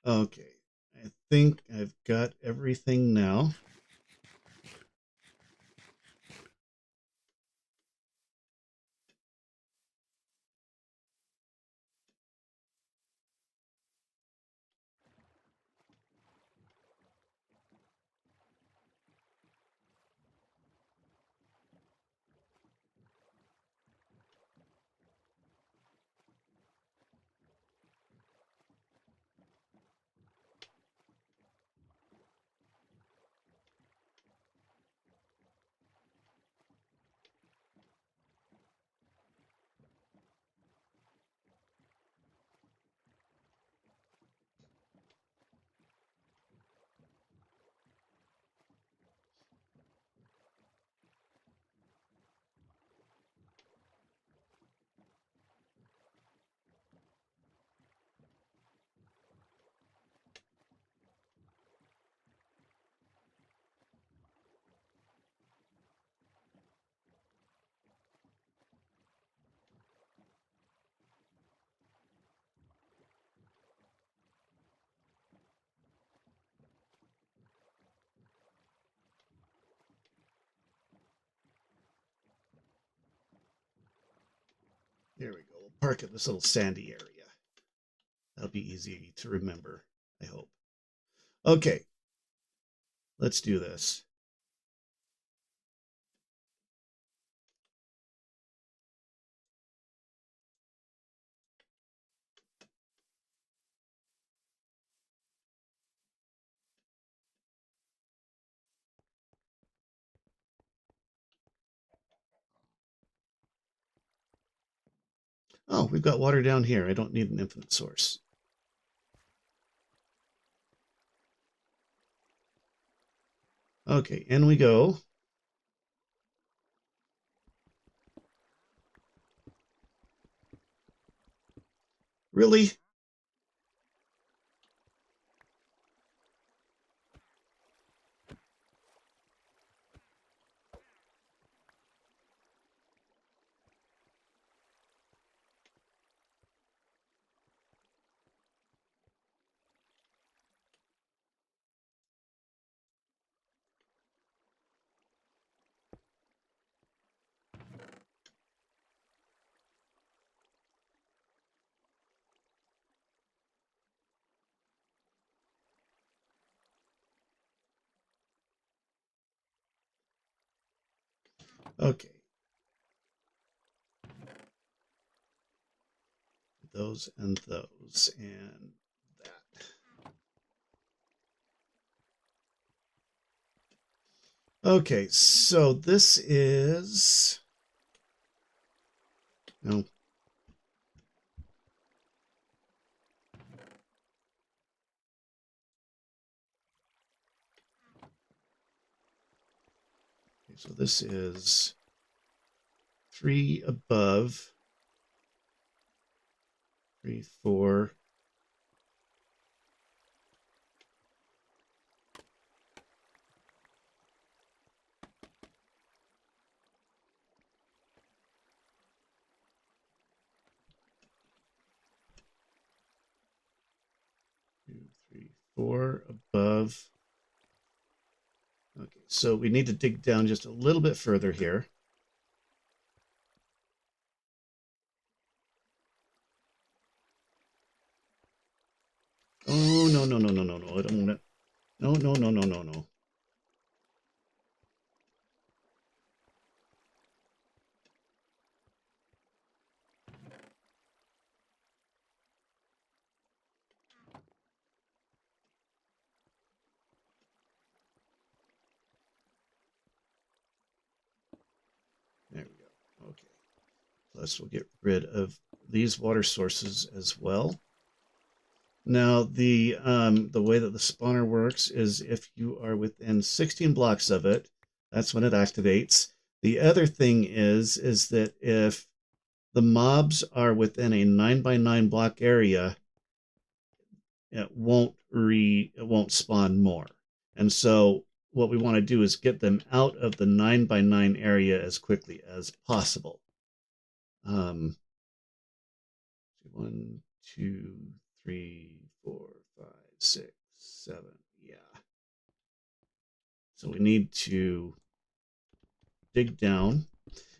Okay, I think I've got everything now. There we go. We'll park at this little sandy area. That'll be easy to remember, I hope. Okay, let's do this. Oh, we've got water down here. I don't need an infinite source. Okay, in we go. Really? Okay. Those and those and that. Okay, so this is no. Okay, so this is 3 above, 3, 4. Two, 3, 4 above. Okay, so we need to dig down just a little bit further here. Oh, no, no, no, no, no, no. I don't want it. No, no, no, no, no, no. There we go. Okay. Plus, we'll get rid of these water sources as well. Now, the way that the spawner works is if you are within 16 blocks of it, that's when it activates. The other thing is that if the mobs are within a 9x9 block area, it won't spawn more. And so what we want to do is get them out of the 9x9 area as quickly as possible. 1, 2, 3, 4, 5, 6, 7. Yeah. So we need to dig down.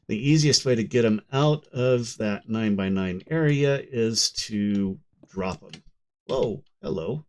The easiest way to get them out of that 9x9 area is to drop them. Whoa, hello.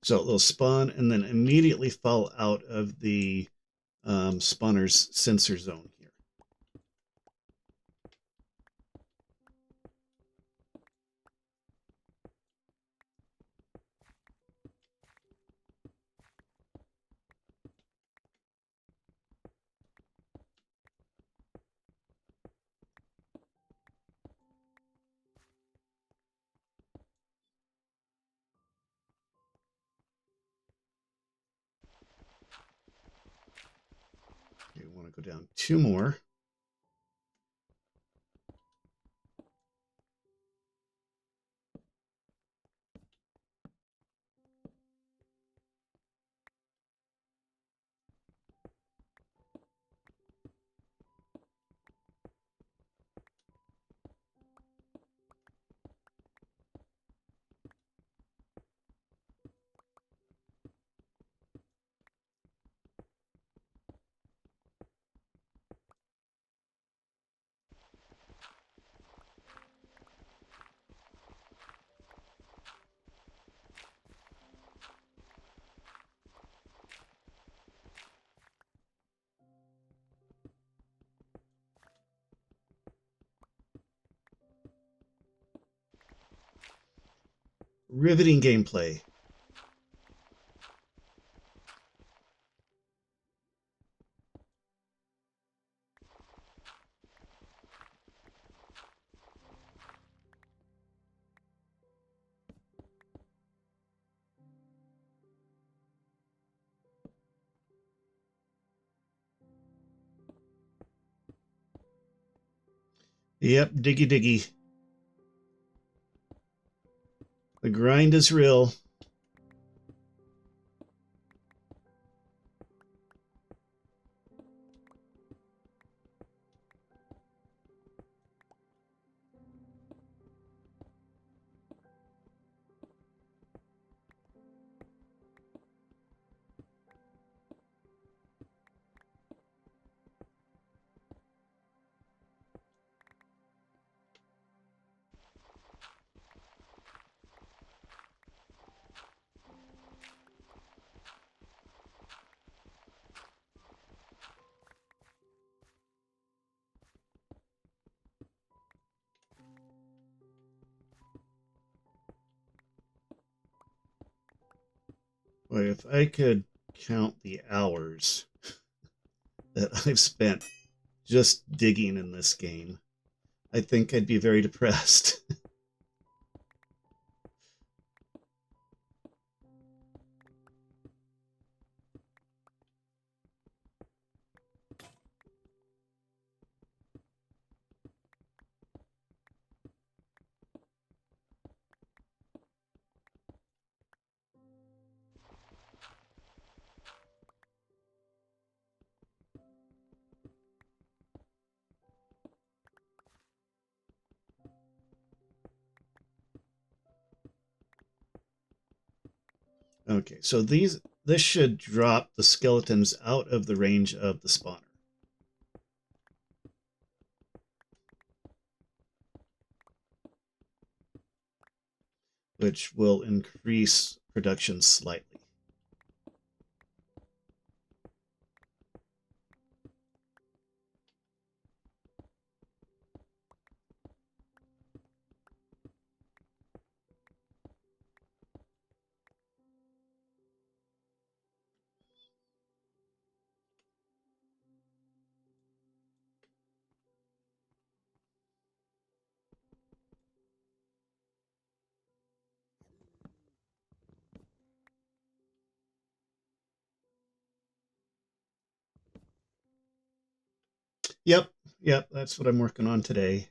So they'll spawn and then immediately fall out of the spawner's sensor zone here. Okay, we want to go down 2 more. Riveting gameplay. Yep, diggy diggy. The grind is real. Boy, if I could count the hours that I've spent just digging in this game, I think I'd be very depressed. Okay, so this should drop the skeletons out of the range of the spawner, which will increase production slightly. Yep, yep, that's what I'm working on today.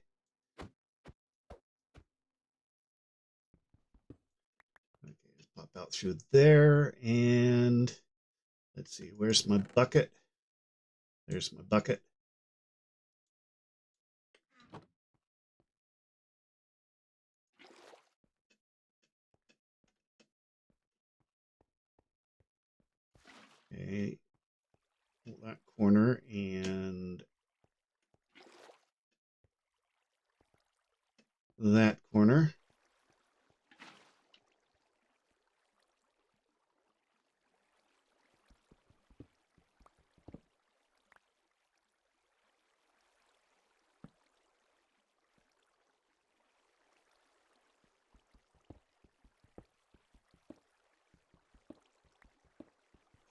Okay, just pop out through there, and let's see, where's my bucket? There's my bucket. Okay, that corner and that corner.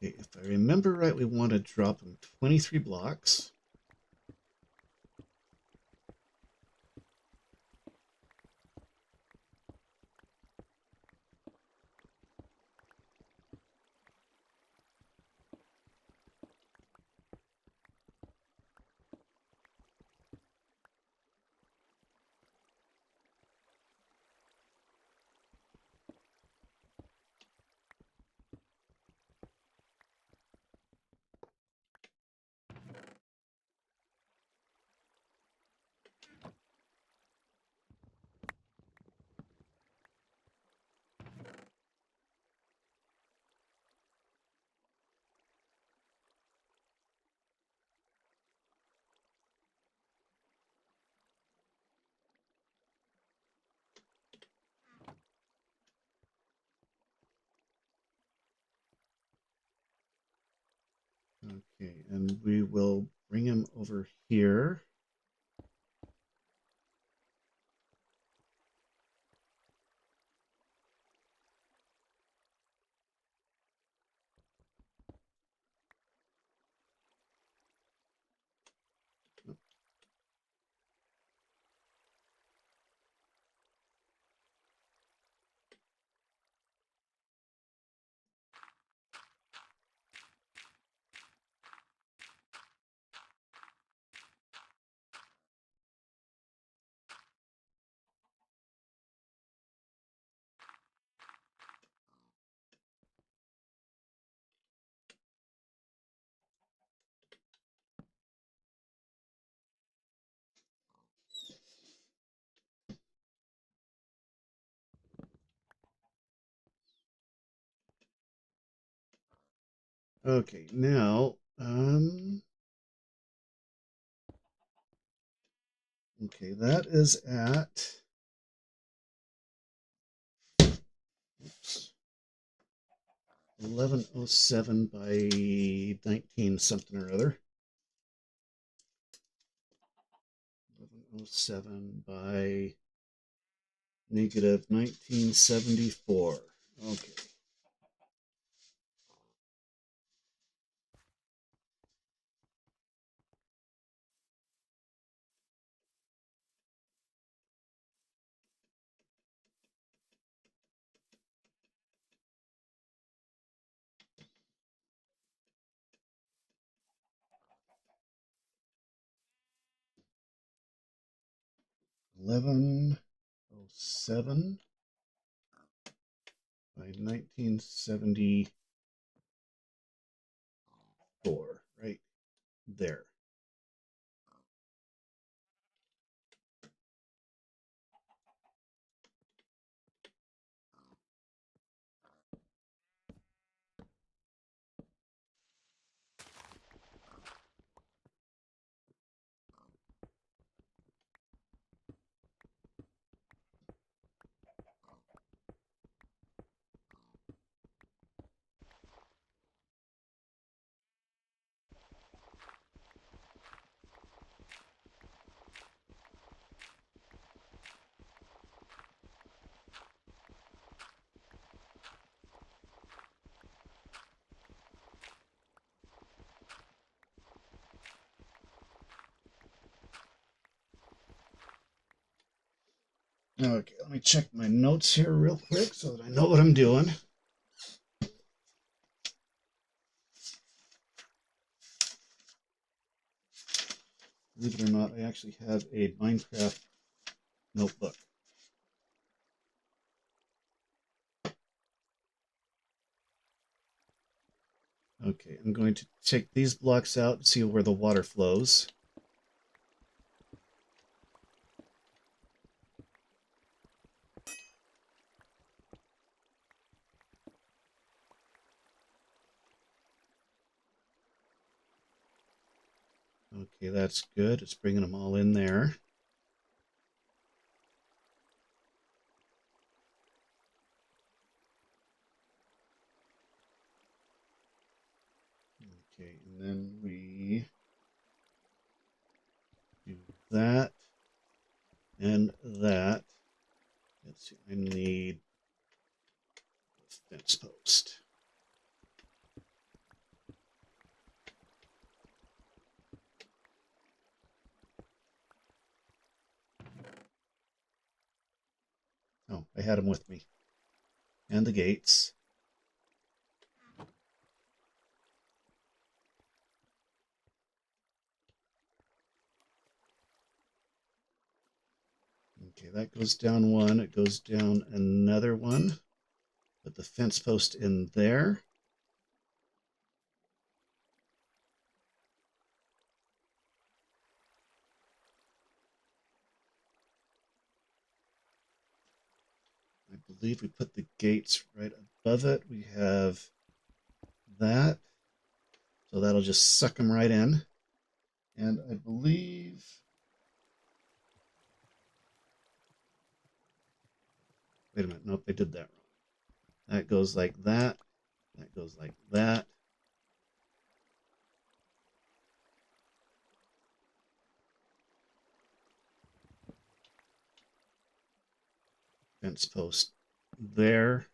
Okay, if I remember right, we want to drop them 23 blocks. Okay, and we will bring him over here. Okay, now, okay, that is at, oops, 1107 by 19 something or other. 1107 by negative 1974. Okay. $11.07 by 1974, right there. Okay, let me check my notes here real quick so that I know what I'm doing. Believe it or not, I actually have a Minecraft notebook. Okay, I'm going to take these blocks out and see where the water flows. Okay, that's good. It's bringing them all in there. Okay, and then we do that and that. Let's see, I need a fence post. Oh, I had them with me. And the gates. Okay, that goes down one. It goes down another one. Put the fence post in there. I believe we put the gates right above it. We have that. So that'll just suck them right in. And I believe... Wait a minute. Nope, I did that wrong. That goes like that. That goes like that. Fence post there.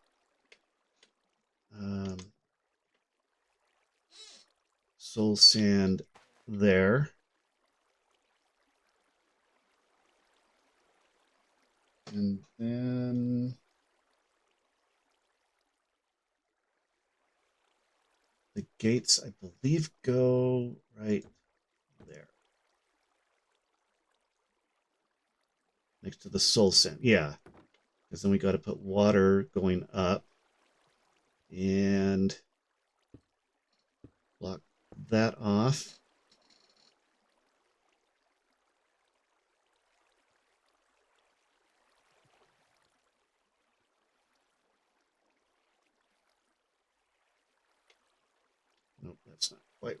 Soul sand there. And then the gates, I believe, go right there. Next to the soul sand. Yeah. Because then we got to put water going up. And block that off. Nope, that's not quite right.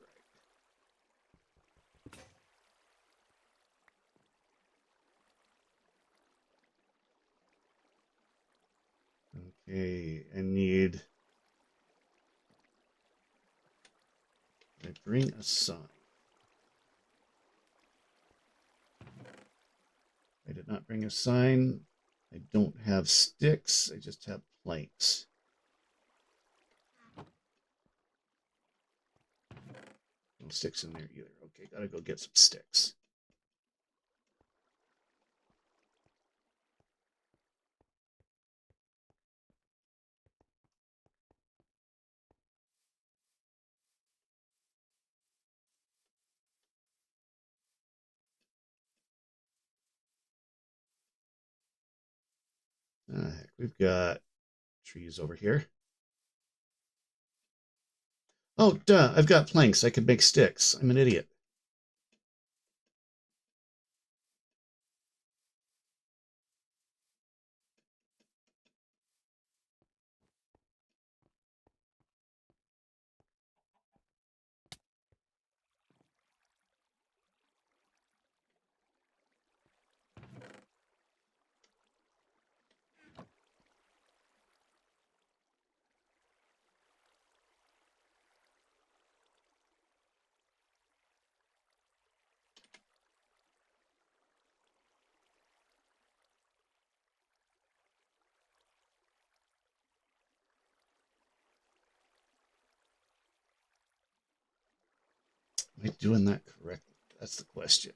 Okay, I bring a sign. I did not bring a sign. I don't have sticks. I just have planks. No sticks in there either. Okay, gotta go get some sticks. Heck, we've got trees over here. Oh, duh, I've got planks. I could make sticks. I'm an idiot. Am I doing that correctly? That's the question.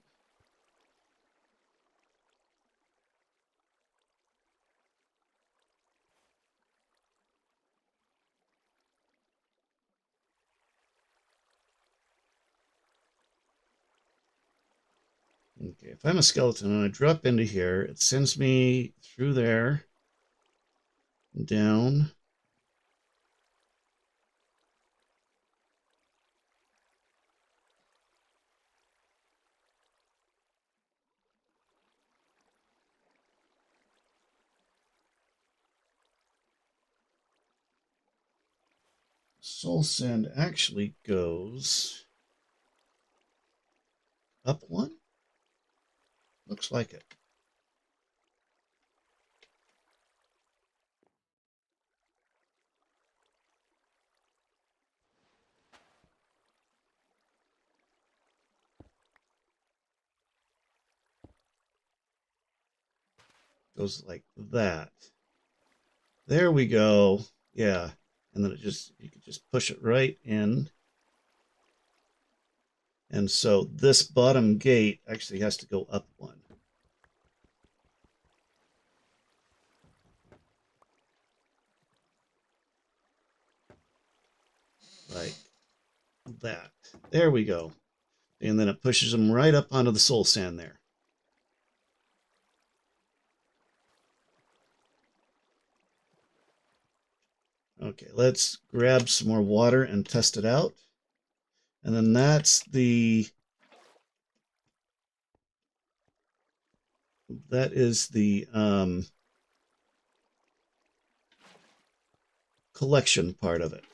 Okay, if I'm a skeleton and I drop into here, it sends me through there, down. Soul Sand actually goes up one? Looks like it. Goes like that. There we go. Yeah. And then you could just push it right in. And so this bottom gate actually has to go up one. Like that. There we go. And then it pushes them right up onto the soul sand there. Okay, let's grab some more water and test it out. And then that is the collection part of it.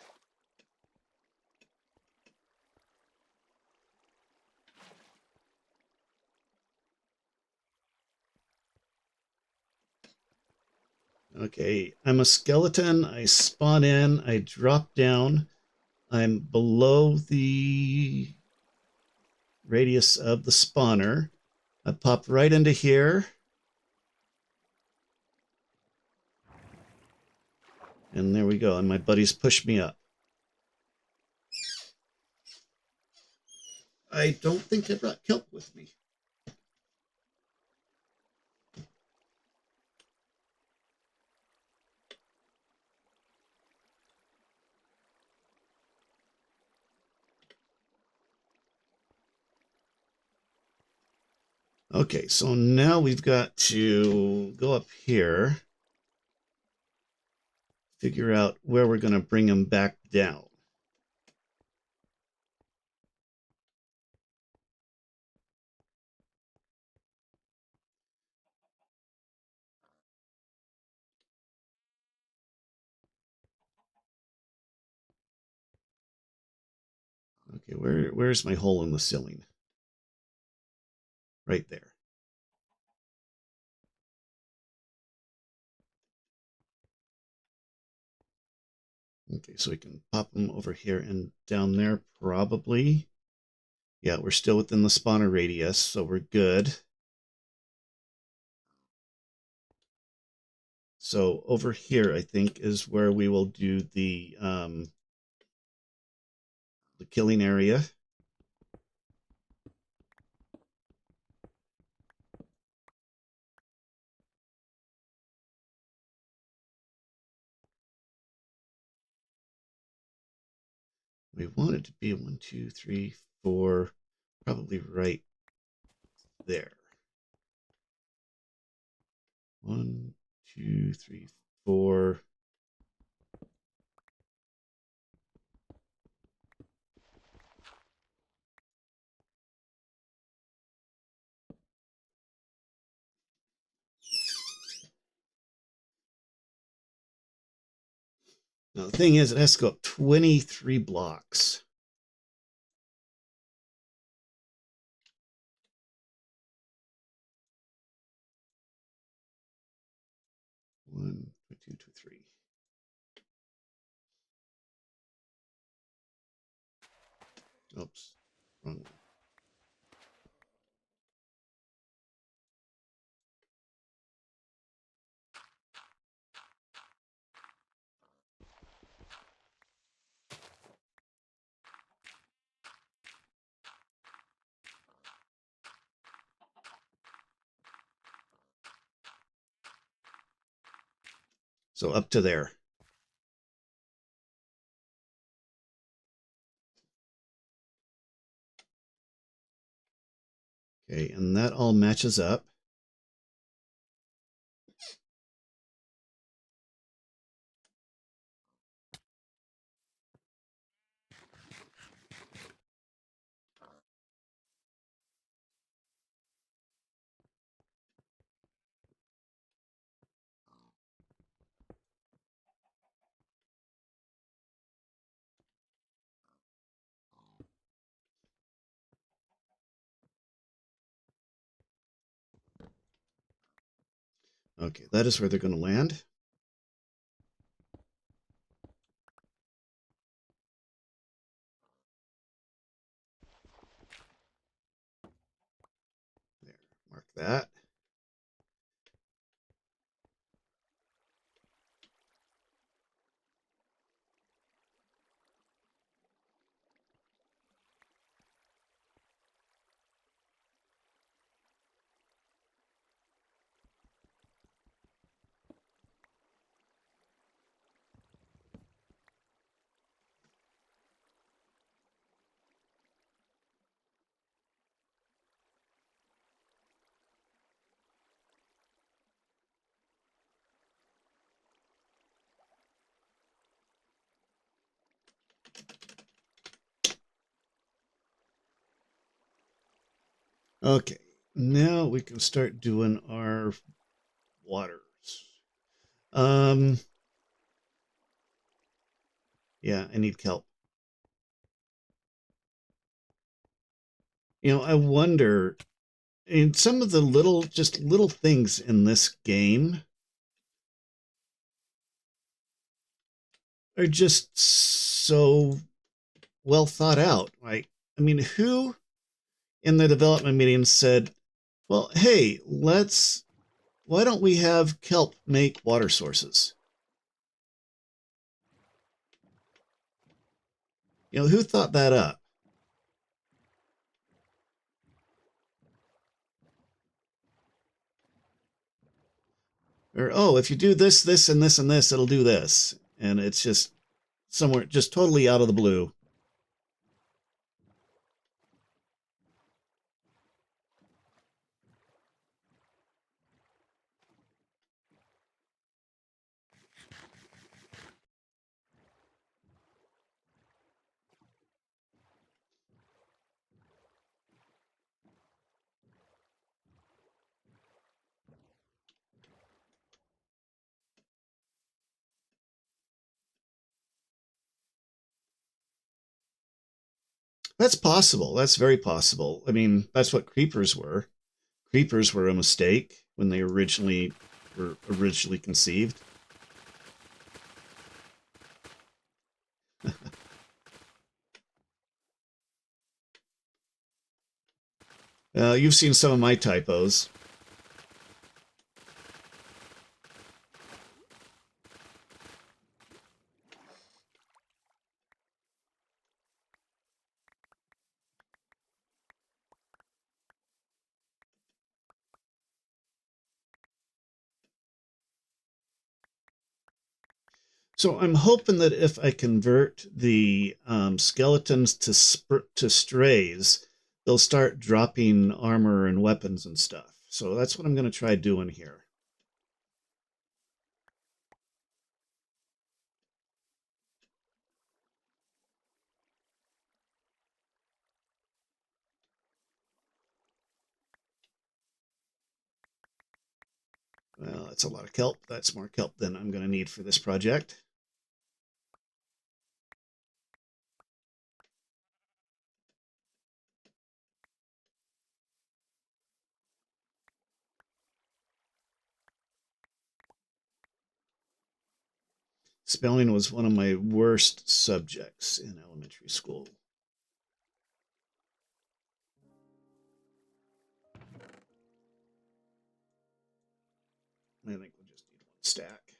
Okay, I'm a skeleton. I spawn in, I drop down. I'm below the radius of the spawner. I pop right into here. And there we go. And my buddies push me up. I don't think I brought kelp with me. Okay, so now we've got to go up here, figure out where we're going to bring them back down. Okay, where's my hole in the ceiling? Right there. Okay, so we can pop them over here and down there probably. Yeah, we're still within the spawner radius, so we're good. So over here, I think, is where we will do the killing area. We want it to be 1, 2, 3, 4, probably right there. 1, 2, 3, 4. Now the thing is, it has to go up 23 blocks. One, two, two, three. Oops, wrong one. So up to there. Okay, and that all matches up. Okay, that is where they're going to land. There, mark that. Okay, now we can start doing our waters. Yeah, I need kelp. I wonder, in some of the just little things in this game are just so well thought out. Like, I mean, who in the development meeting said, well, hey, why don't we have kelp make water sources? Who thought that up? Or, oh, if you do this, this, and this, and this, it'll do this. And it's just somewhere, just totally out of the blue. That's possible. That's very possible. I mean, that's what creepers were. Creepers were a mistake when they were originally conceived. You've seen some of my typos. So I'm hoping that if I convert the skeletons to strays, they'll start dropping armor and weapons and stuff. So that's what I'm going to try doing here. Well, that's a lot of kelp. That's more kelp than I'm going to need for this project. Spelling was one of my worst subjects in elementary school. I think we'll just need one stack.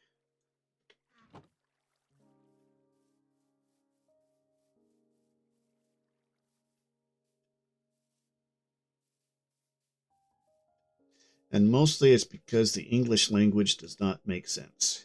And mostly it's because the English language does not make sense.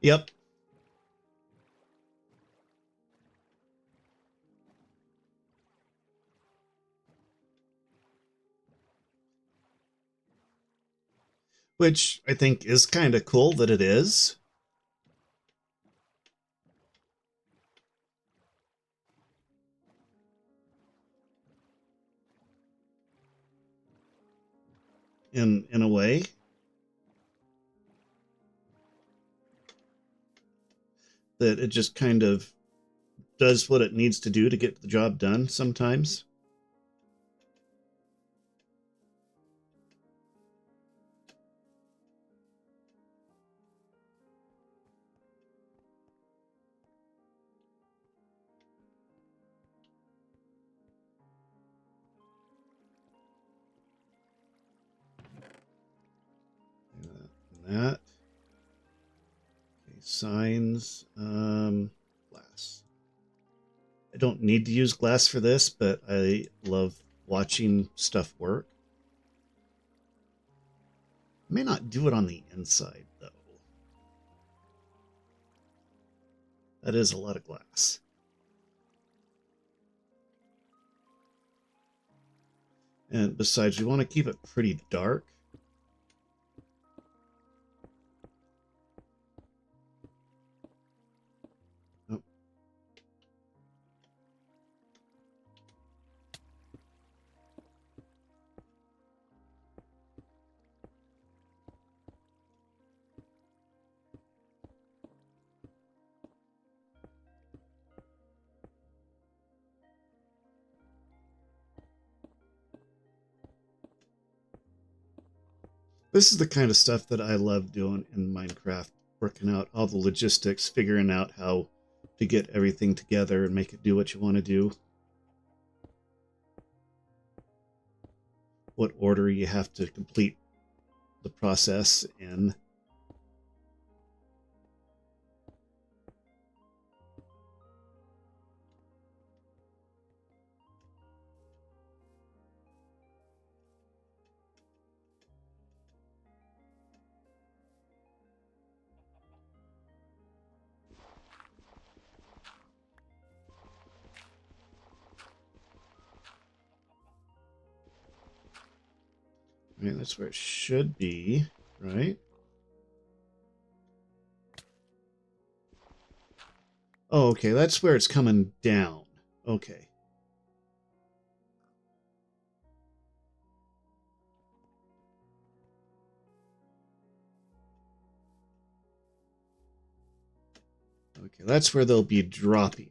Yep. Which I think is kind of cool that it is. In a way. That it just kind of does what it needs to do to get the job done sometimes. That. Okay, signs. Glass. I don't need to use glass for this, but I love watching stuff work. I may not do it on the inside, though. That is a lot of glass. And besides, we want to keep it pretty dark. Oh. This is the kind of stuff that I love doing in Minecraft, working out all the logistics, figuring out how to get everything together and make it do what you want to do. What order you have to complete the process in. Right, that's where it should be, right? Oh, okay, that's where it's coming down. Okay. Okay, that's where they'll be dropping.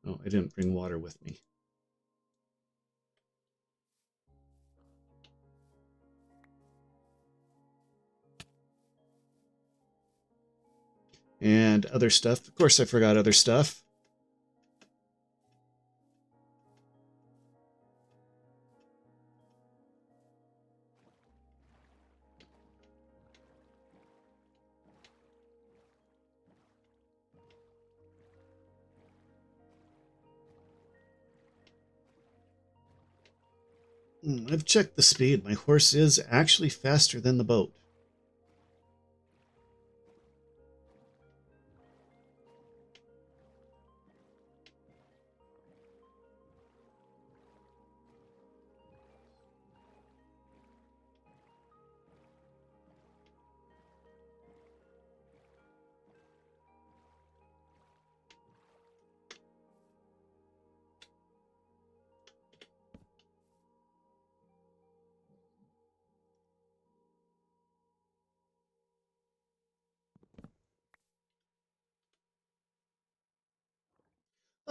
Oh, I didn't bring water with me. And other stuff. Of course, I forgot other stuff. I've checked the speed. My horse is actually faster than the boat.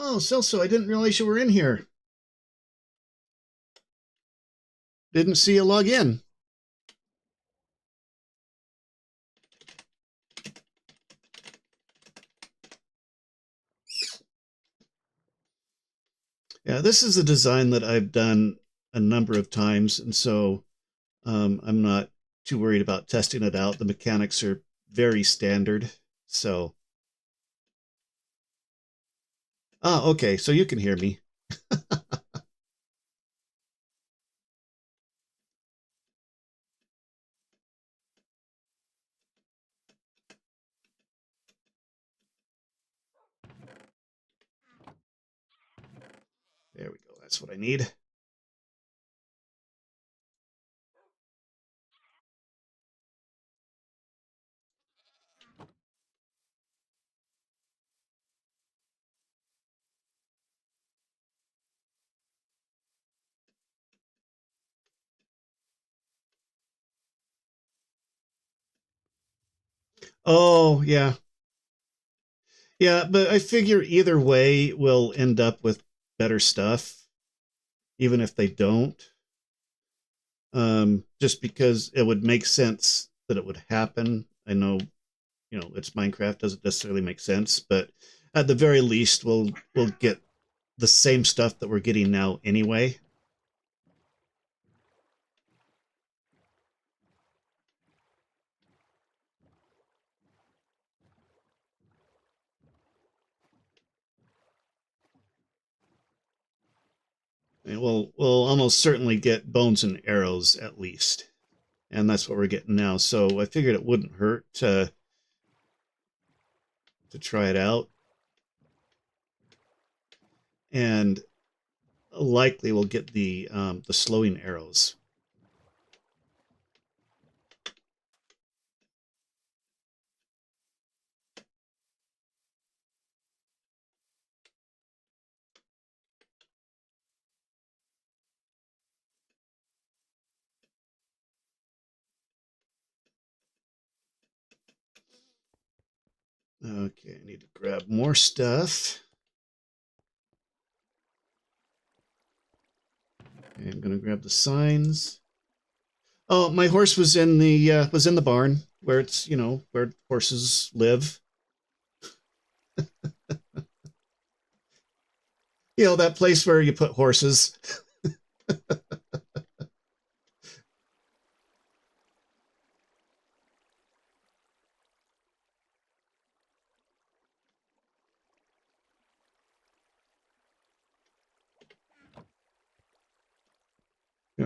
Oh, Celso, I didn't realize you were in here. Didn't see you log in. Yeah, this is a design that I've done a number of times, and so I'm not too worried about testing it out. The mechanics are very standard. So, okay, so you can hear me. There we go. That's what I need. Oh, yeah. Yeah, but I figure either way we'll end up with better stuff, even if they don't. Just because it would make sense that it would happen. I know, it's Minecraft, doesn't necessarily make sense, but at the very least, we'll get the same stuff that we're getting now anyway. And we'll almost certainly get bones and arrows at least, and that's what we're getting now. So I figured it wouldn't hurt to try it out, and likely we'll get the slowing arrows. Okay, I need to grab more stuff. Okay, I'm gonna grab the signs. Oh, my horse was in the barn where it's where horses live. That place where you put horses.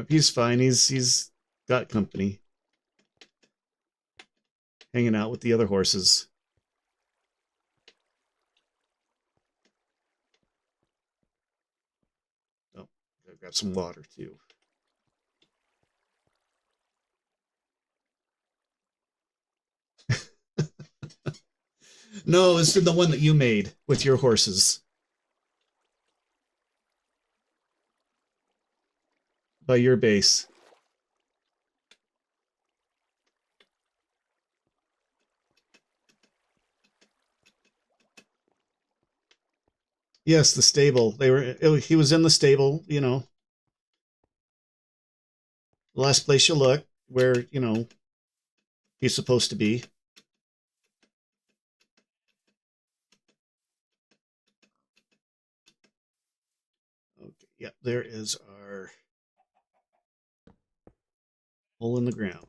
He's fine. He's got company, hanging out with the other horses. grab some water too. No, it's the one that you made with your horses by your base. Yes, the stable. He was in the stable, you know, the last place you look where, you know, he's supposed to be. Okay, yep, there is our hole in the ground.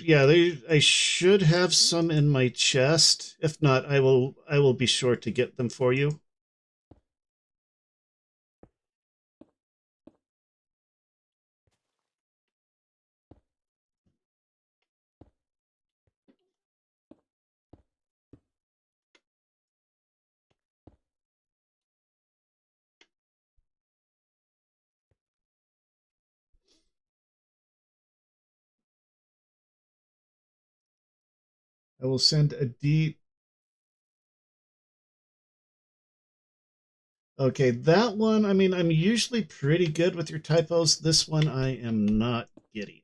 Yeah, I should have some in my chest. If not, I will be sure to get them for you. I will send a D. Okay, that one, I mean, I'm usually pretty good with your typos. This one I am not getting.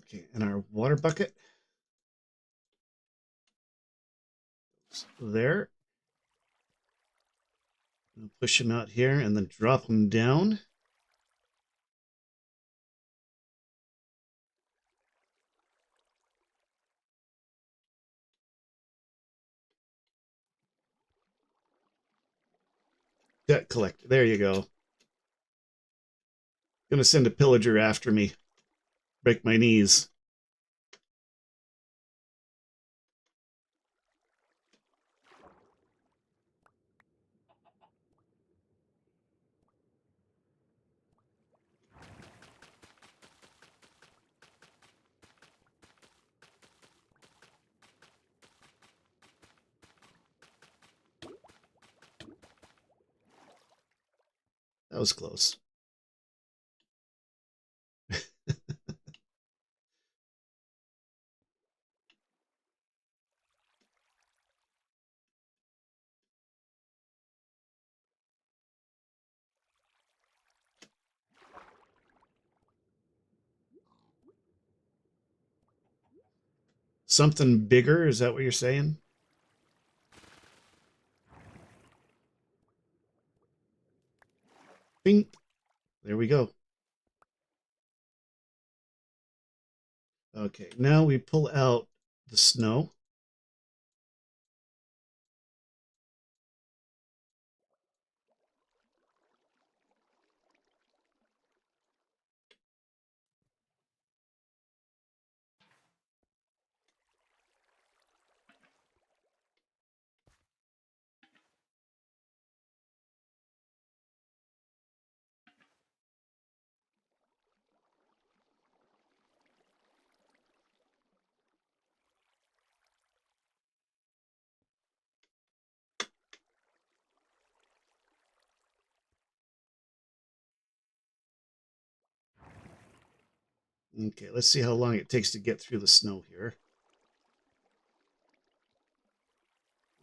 Okay, and our water bucket there. I'll push him out here and then drop him down. Debt collector. There you go. Gonna send a pillager after me. Break my knees. That was close. Something bigger, is that what you're saying? Bing. There we go. Okay, now we pull out the snow. Okay, let's see how long it takes to get through the snow here.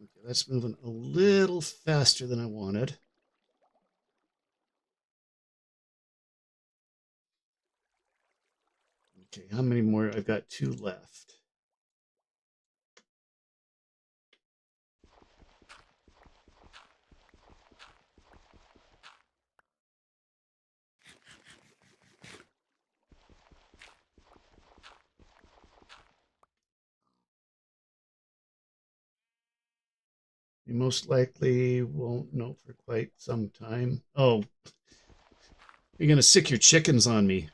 Okay, that's moving a little faster than I wanted. Okay, how many more? I've got 2 left. You most likely won't know for quite some time. Oh, you're going to sick your chickens on me.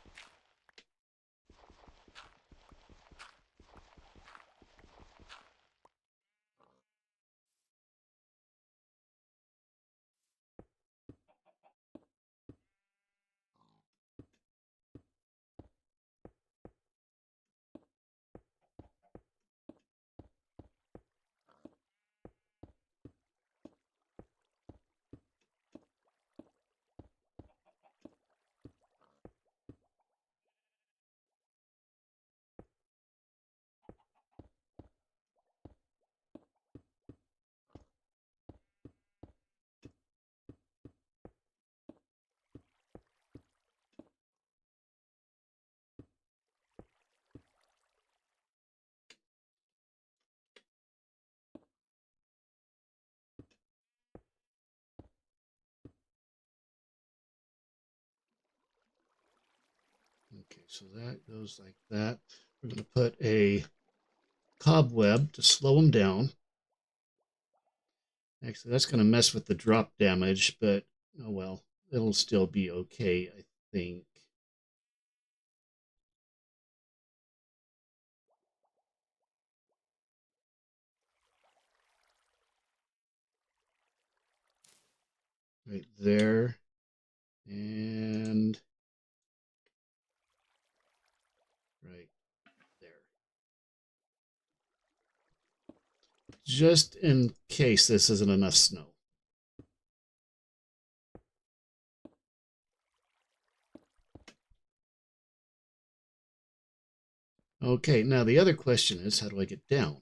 Okay, so that goes like that. We're going to put a cobweb to slow them down. Actually, that's going to mess with the drop damage, but oh well, it'll still be okay, I think. Right there. And right there. Just in case this isn't enough snow. Okay, now the other question is, how do I get down?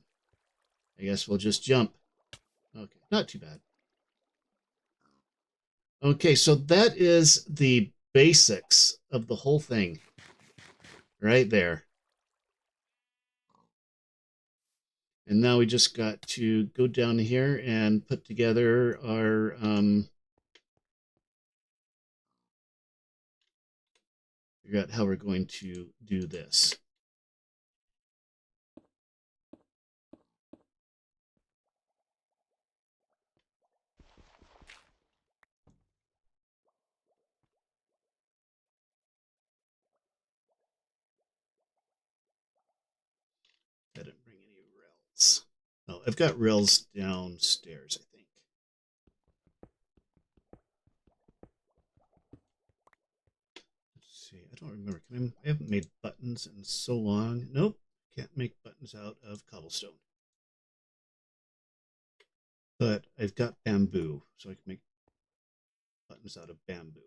I guess we'll just jump. Okay, not too bad. Okay, so that is the basics of the whole thing right there. And now we just got to go down here and put together our figure out how we're going to do this. I didn't bring any rails. Oh, I've got rails downstairs, I think. Let's see. I don't remember. I haven't made buttons in so long. Nope. Can't make buttons out of cobblestone. But I've got bamboo, so I can make buttons out of bamboo.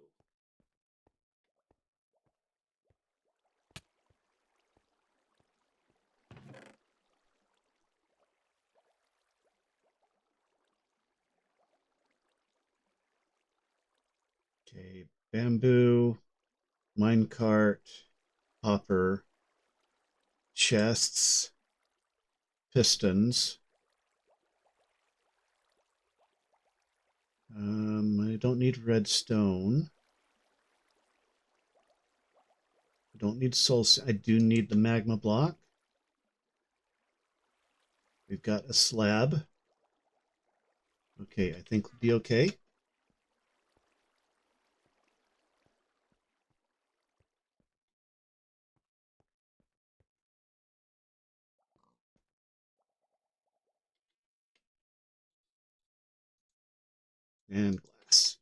Okay, bamboo, minecart, hopper, chests, pistons. I don't need redstone. I don't need soul. I do need the magma block. We've got a slab. Okay, I think we'll be okay. And glass.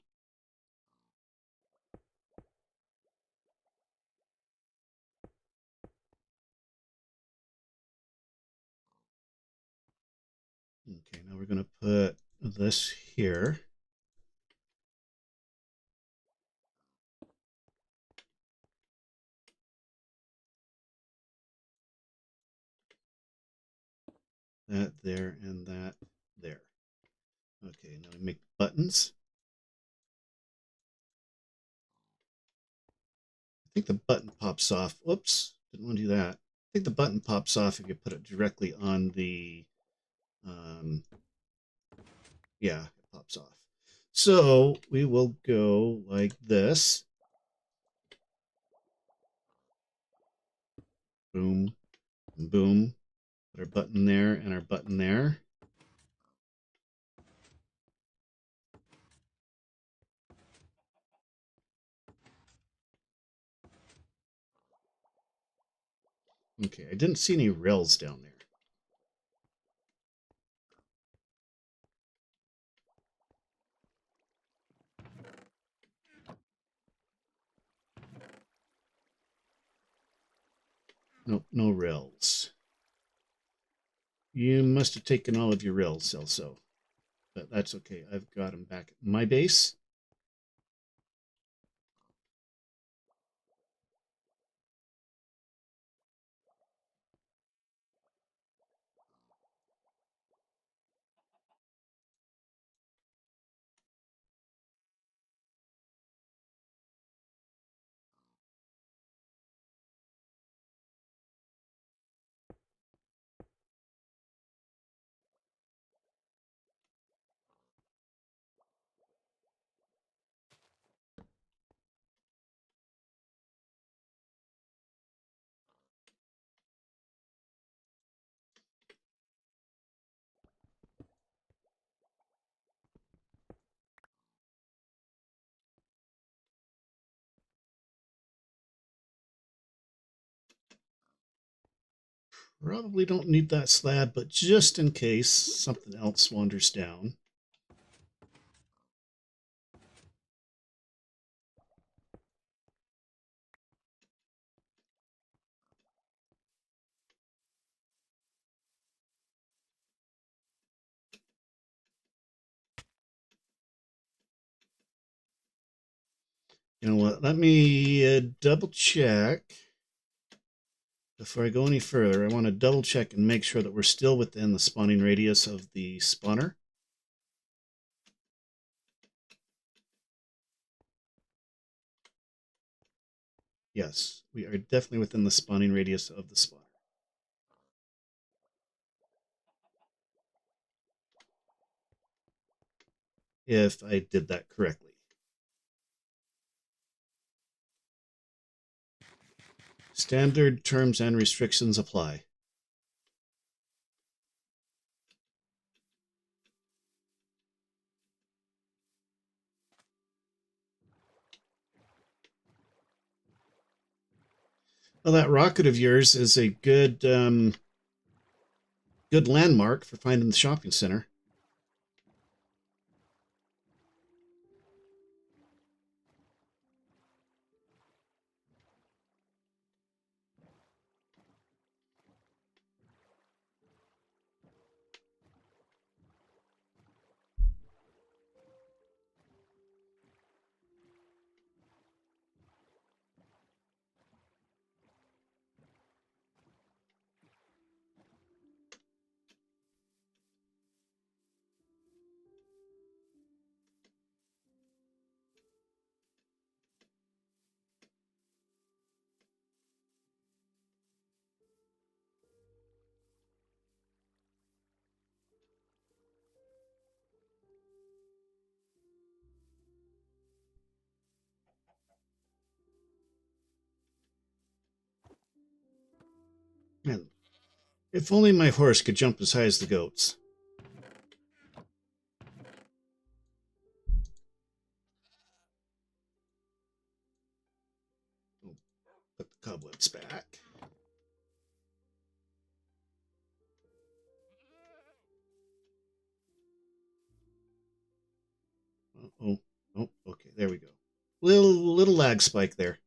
Okay, now we're going to put this here. that there, and that there. Okay, now we make buttons. I think the button pops off. Whoops, didn't want to do that. I think the button pops off if you put it directly on the, yeah, it pops off. So we will go like this. Boom, boom. Put our button there and our button there. Okay, I didn't see any rails down there. Nope, no rails. You must have taken all of your rails, Celso. But that's okay. I've got them back at my base. Probably don't need that slab, but just in case something else wanders down. You know what? Let me double check. Before I go any further, I want to double check and make sure that we're still within the spawning radius of the spawner. Yes, we are definitely within the spawning radius of the spawner. If I did that correctly. Standard terms and restrictions apply. Well, that rocket of yours is a good good landmark for finding the shopping center. Man, if only my horse could jump as high as the goats. Oh, put the cobwebs back. Oh, oh, okay, there we go. Little lag spike there.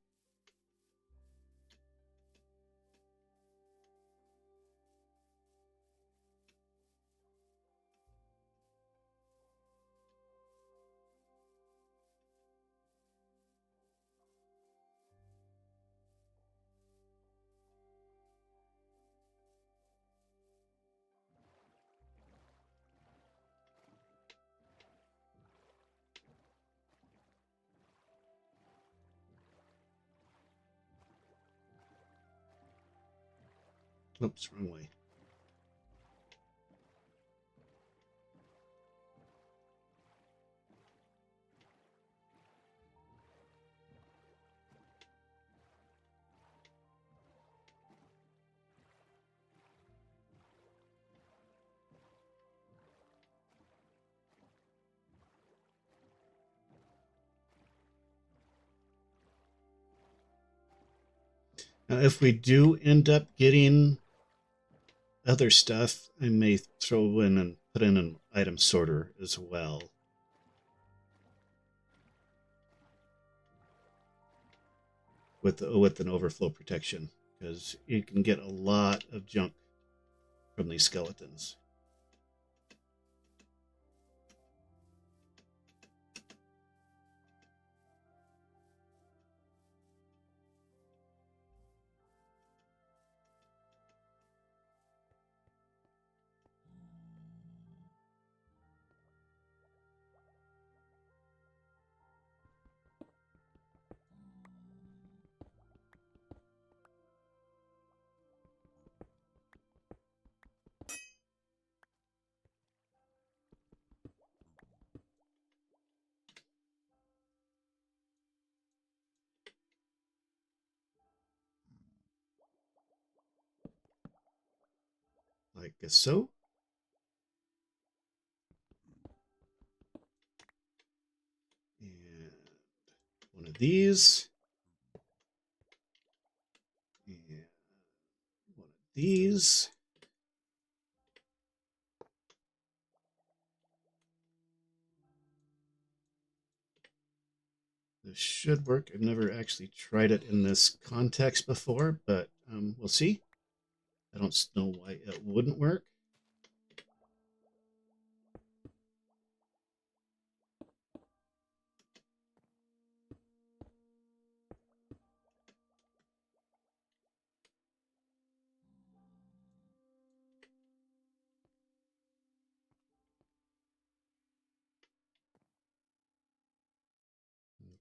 Oops, wrong way. Now, if we do end up getting other stuff, I may throw in and put in an item sorter as well. With an overflow protection, because you can get a lot of junk from these skeletons. Like so. And one of these. And one of these. This should work. I've never actually tried it in this context before, but we'll see. I don't know why it wouldn't work.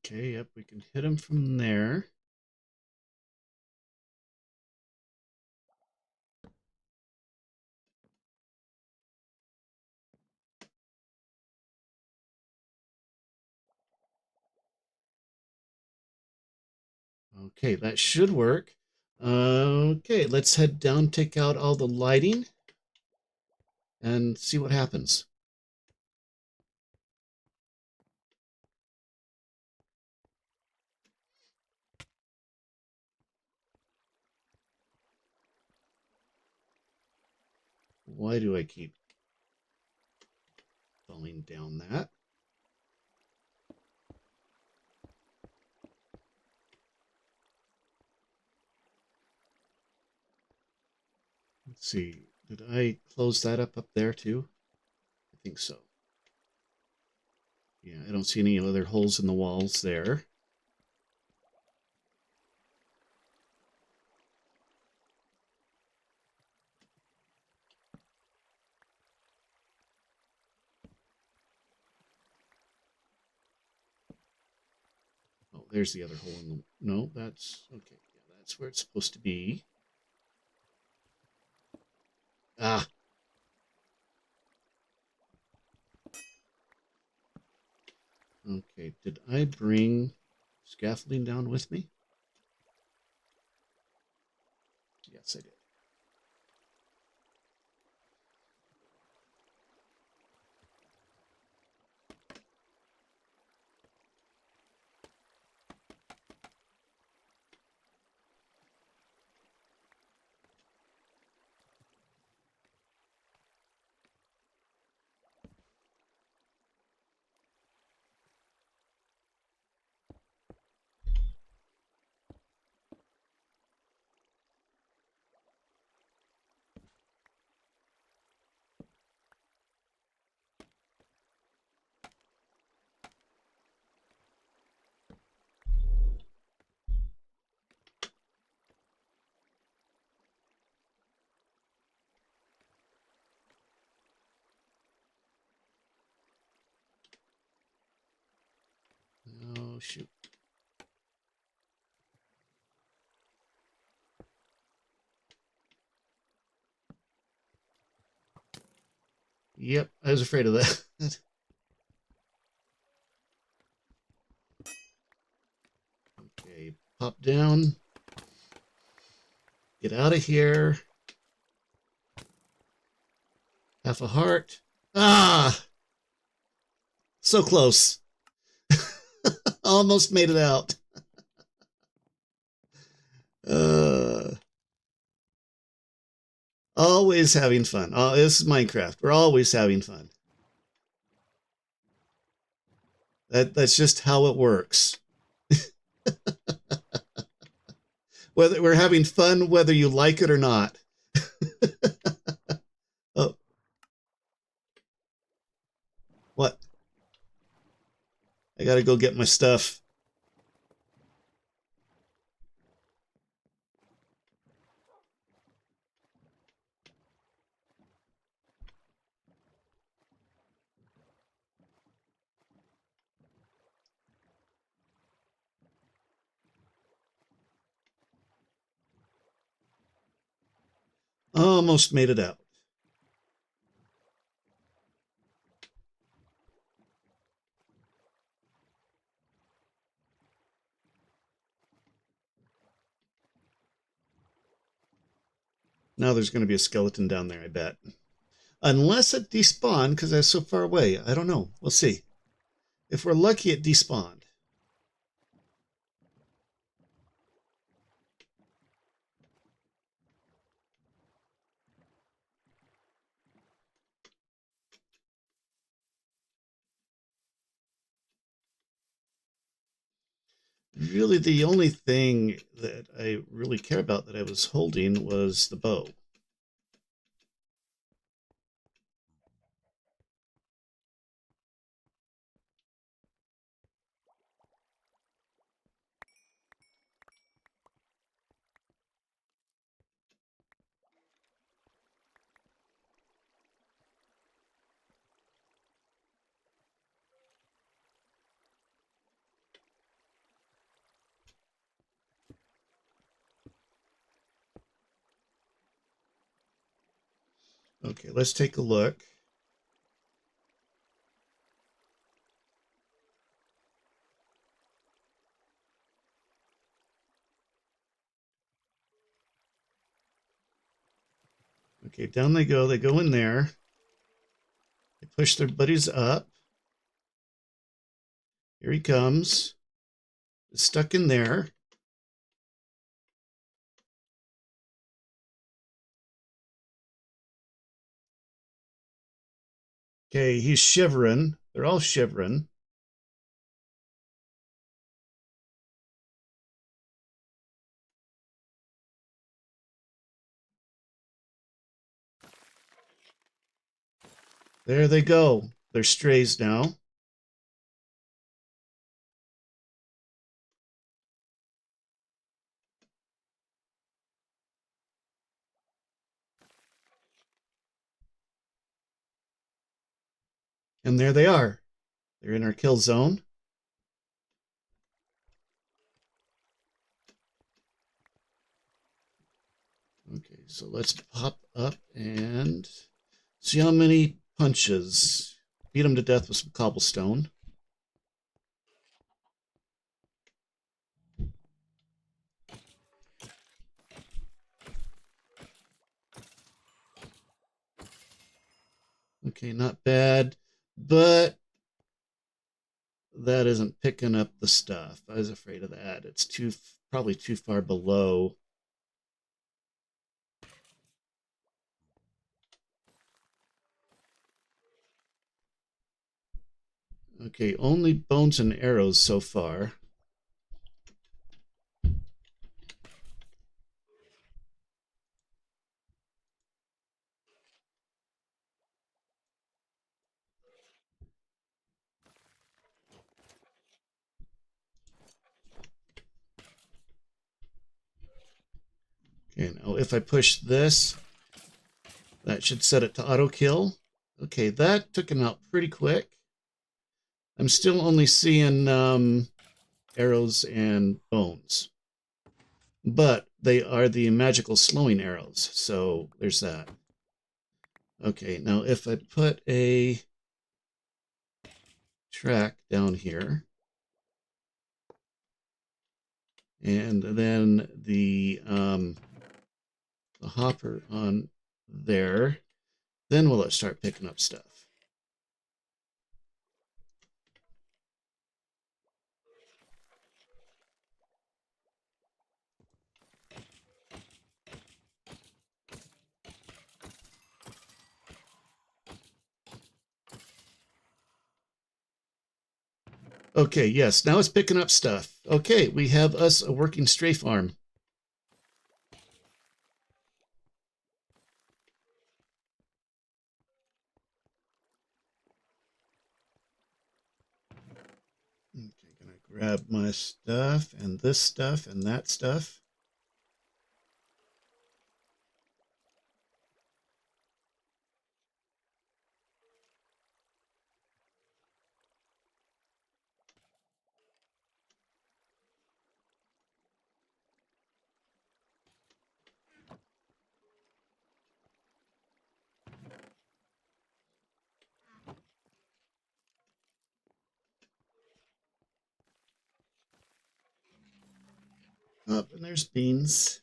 Okay, yep, we can hit him from there. Okay, that should work. Okay, let's head down, take out all the lighting, and see what happens. Why do I keep falling down that? Let's see. Did I close that up there too? I think so. Yeah, I don't see any other holes in the walls there. Oh, there's the other hole in the... No, that's... Okay, yeah, that's where it's supposed to be. Ah! Okay, did I bring scaffolding down with me? Yes, I did. Oh, shoot. Yep, I was afraid of that. Okay, pop down. Get out of here. Half a heart. Ah! So close. Almost made it out. Uh, always having fun. Oh, this is Minecraft. We're always having fun. That's just how it works. Whether we're having fun, whether you like it or not. Oh, what? I gotta go get my stuff. Almost made it out. Now there's going to be a skeleton down there, I bet. Unless it despawned because I was so far away. I don't know. We'll see. If we're lucky, it despawned. Really, the only thing that I really care about that I was holding was the bow. Okay, let's take a look. Okay, down they go. They go in there. They push their buddies up. Here he comes. It's stuck in there. Okay, he's shivering. They're all shivering. There they go. They're strays now. And there they are. They're in our kill zone. Okay, so let's pop up and see how many punches. Beat them to death with some cobblestone. Okay, not bad, but that isn't picking up the stuff. I was afraid of that. It's probably too far below. Okay, only bones and arrows so far. Okay, now if I push this, that should set it to auto kill. Okay, that took him out pretty quick. I'm still only seeing arrows and bones, but they are the magical slowing arrows, so there's that. Okay, now if I put a track down here, and then the hopper on there, then will it start picking up stuff? Okay, yes, now it's picking up stuff. Okay, we have us a working strafe arm. Okay, gonna grab my stuff and this stuff and that stuff. Up, and there's beans.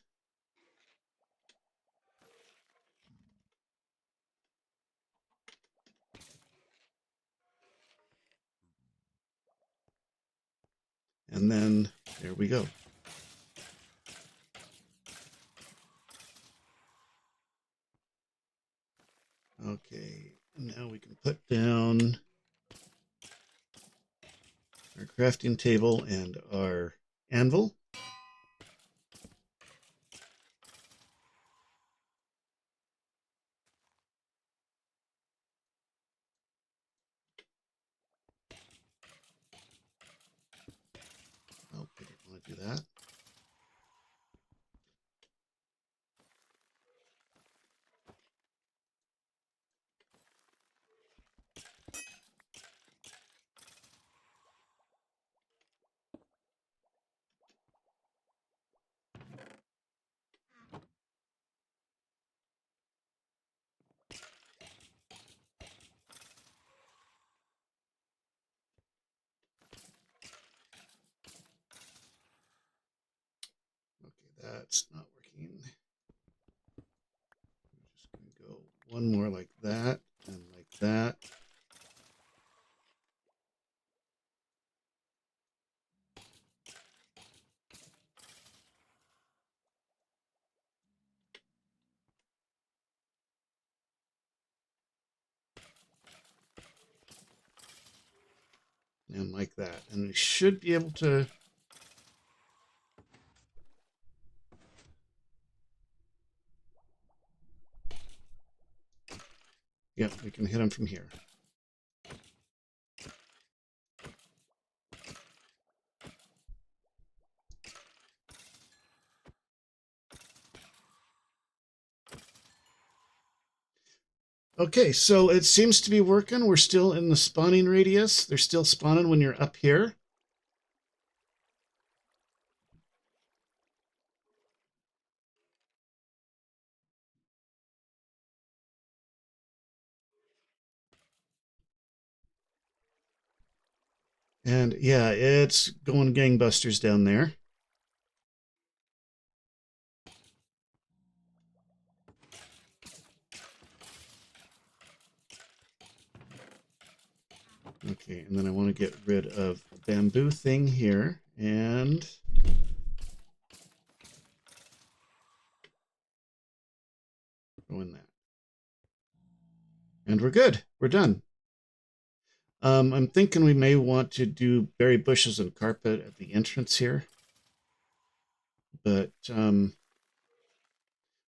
And then there we go. Okay, now we can put down our crafting table and our anvil. Oh, I didn't want to do that. Okay, that's not working. I'm just going to go one more like that and like that. And like that. And we should be able to... Yep, we can hit them from here. Okay, so it seems to be working. We're still in the spawning radius. They're still spawning when you're up here. And yeah, it's going gangbusters down there. Okay, and then I want to get rid of the bamboo thing here and throw in that. And we're good. We're done. I'm thinking we may want to do berry bushes and carpet at the entrance here. But, oh,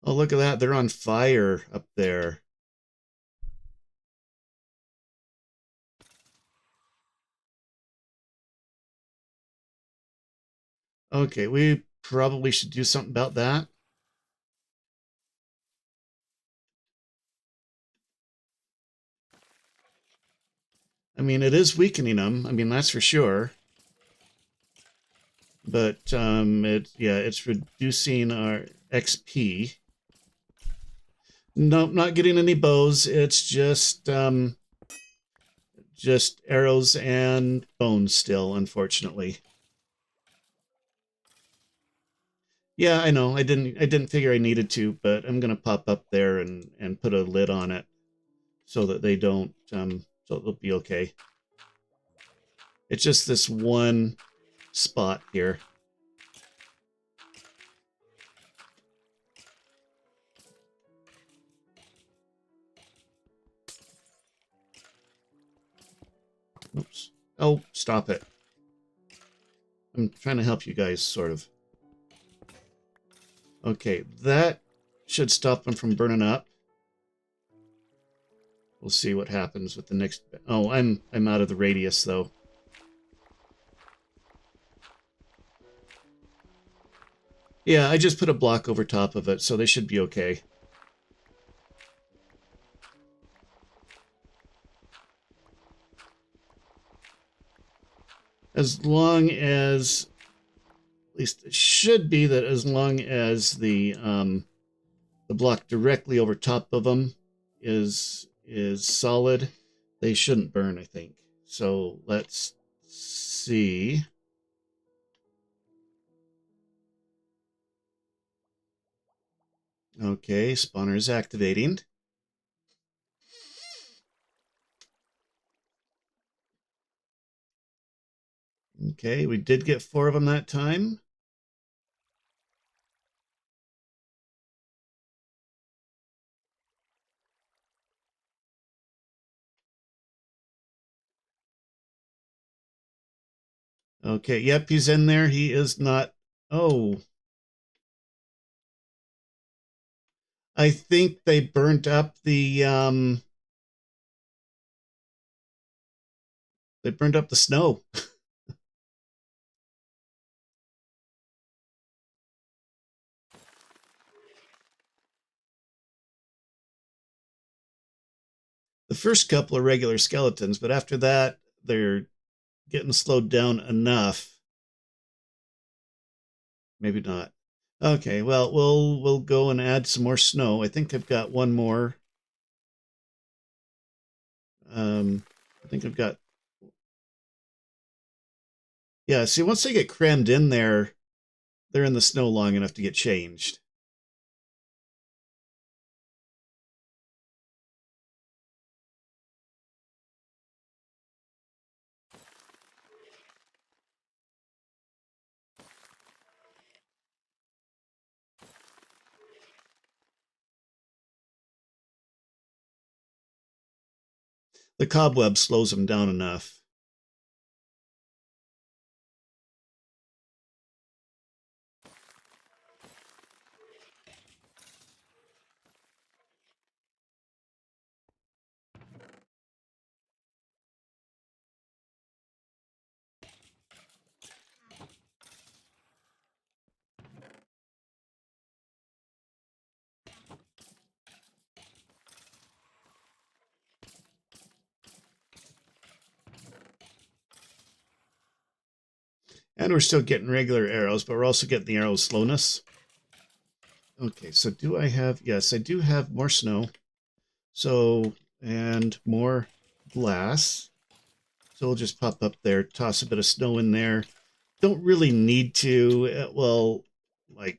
look at that. They're on fire up there. Okay, we probably should do something about that. I mean, it is weakening them. I mean, that's for sure. But it's reducing our XP. Nope, not getting any bows. It's just arrows and bones still, unfortunately. Yeah, I know. I didn't figure I needed to, but I'm gonna pop up there and put a lid on it so that they don't so it'll be okay. It's just this one spot here. Oops. Oh, stop it. I'm trying to help you guys, sort of. Okay, that should stop them from burning up. We'll see what happens with the next. Oh, I'm out of the radius though. Yeah, I just put a block over top of it, so they should be okay. As long as, at least it should be that as long as the block directly over top of them is solid, they shouldn't burn, I think. So let's see. Okay, spawner is activating. Okay, we did get 4 of them that time. Okay, yep, he's in there. He is not. Oh, I think they burnt up the snow. The first couple are regular skeletons, but after that, they're getting slowed down enough. Maybe not. Okay, well, we'll go and add some more snow. I think I've got one more. I think I've got. Yeah, see, once they get crammed in there, they're in the snow long enough to get changed. The cobweb slows them down enough. And we're still getting regular arrows, but we're also getting the arrow slowness. Okay, so do I have... Yes, I do have more snow. So, and more glass. So we'll just pop up there, toss a bit of snow in there. Don't really need to, well, like,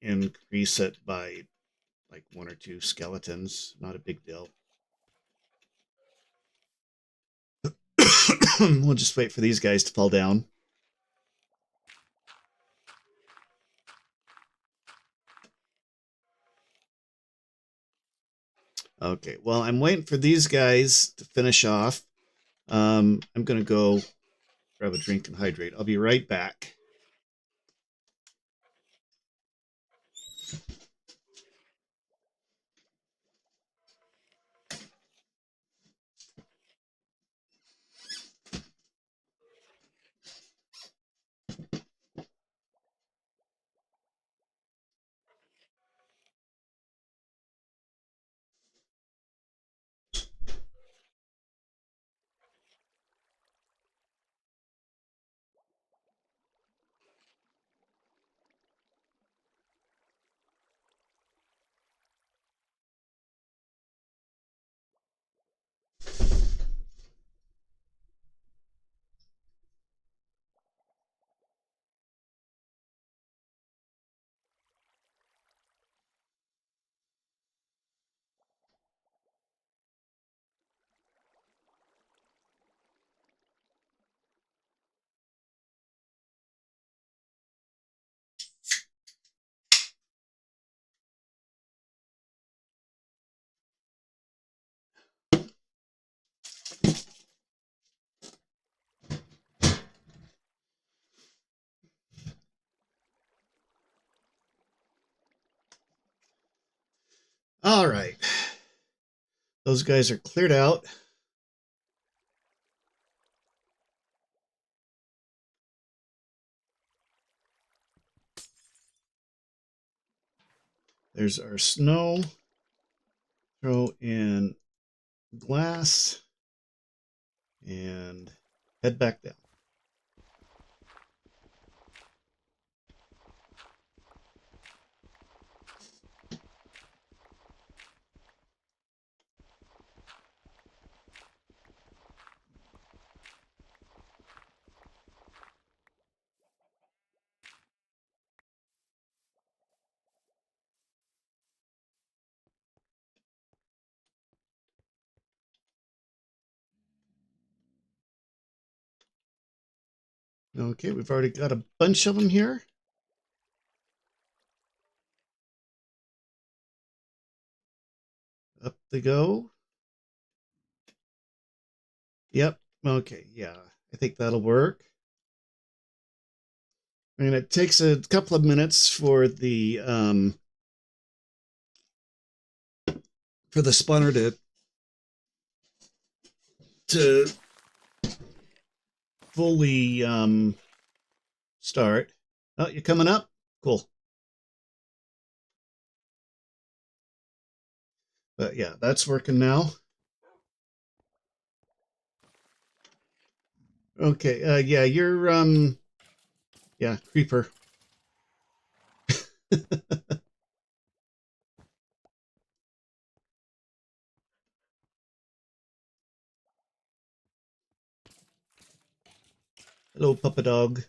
increase it by like 1 or 2 skeletons. Not a big deal. We'll just wait for these guys to fall down. Okay, well, I'm waiting for these guys to finish off. I'm going to go grab a drink and hydrate. I'll be right back. Those guys are cleared out. There's our snow. Throw in glass and head back down. Okay, we've already got a bunch of them here. Up they go. Yep. Okay, yeah. I think that'll work. I mean, it takes a couple of minutes for the spawner to fully start. Oh, you're coming up? Cool. But yeah, that's working now. Okay, yeah, you're yeah, creeper. Hello, Papa Dog.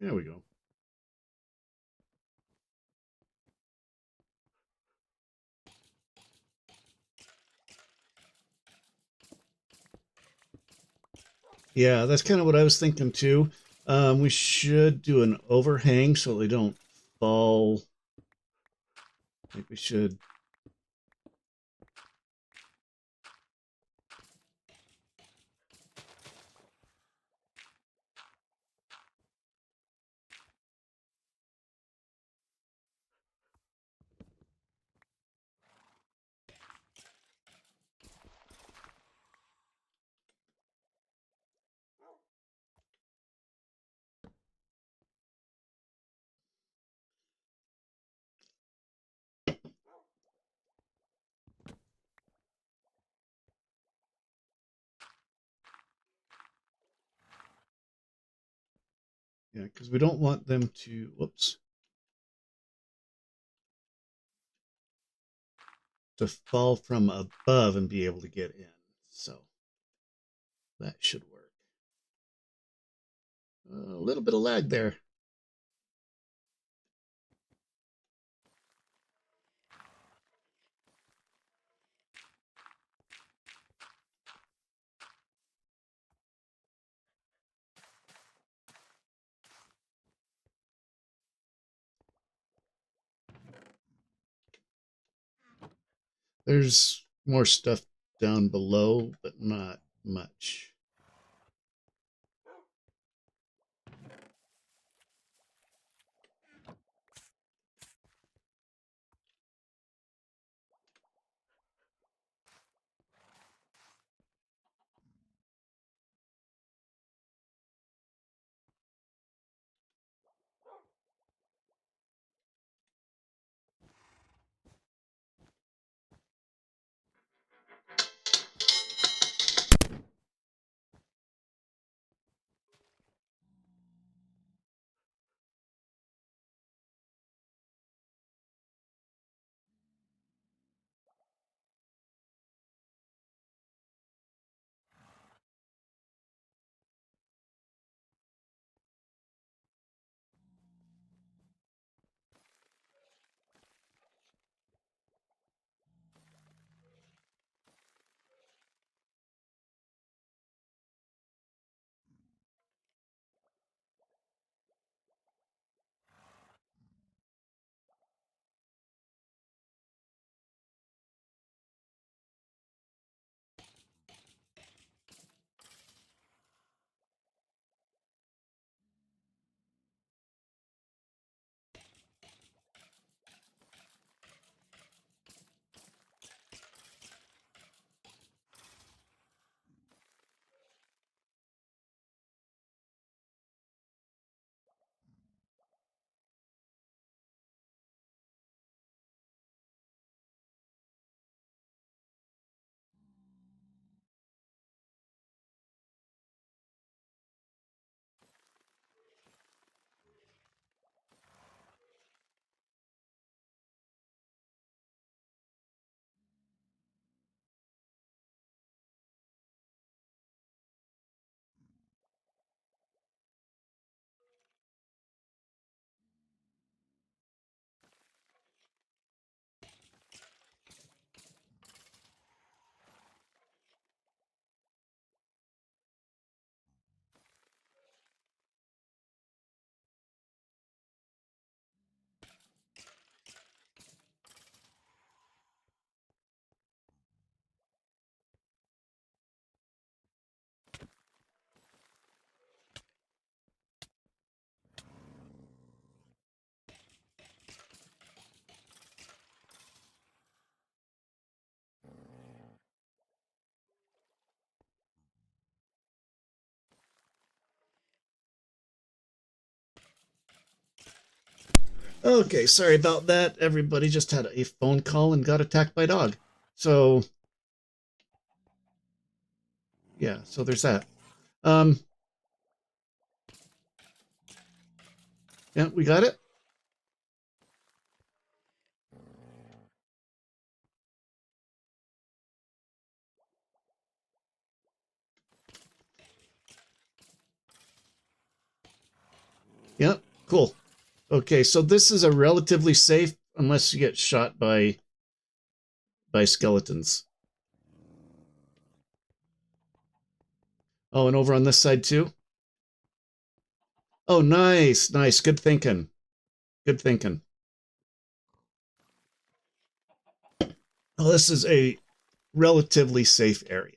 There we go. Yeah, that's kind of what I was thinking too. We should do an overhang so they don't fall. I think we should. Yeah, because we don't want them to. Whoops. To fall from above and be able to get in. So that should work. A little bit of lag there. There's more stuff down below, but not much. Okay, sorry about that. Everybody just had a phone call and got attacked by a dog. So, yeah, so there's that. Um, yeah, we got it. Yeah, cool. Okay, so this is a relatively safe unless you get shot by skeletons. Oh, and over on this side too. Oh, nice, nice. Good thinking. Good thinking. Well, this is a relatively safe area.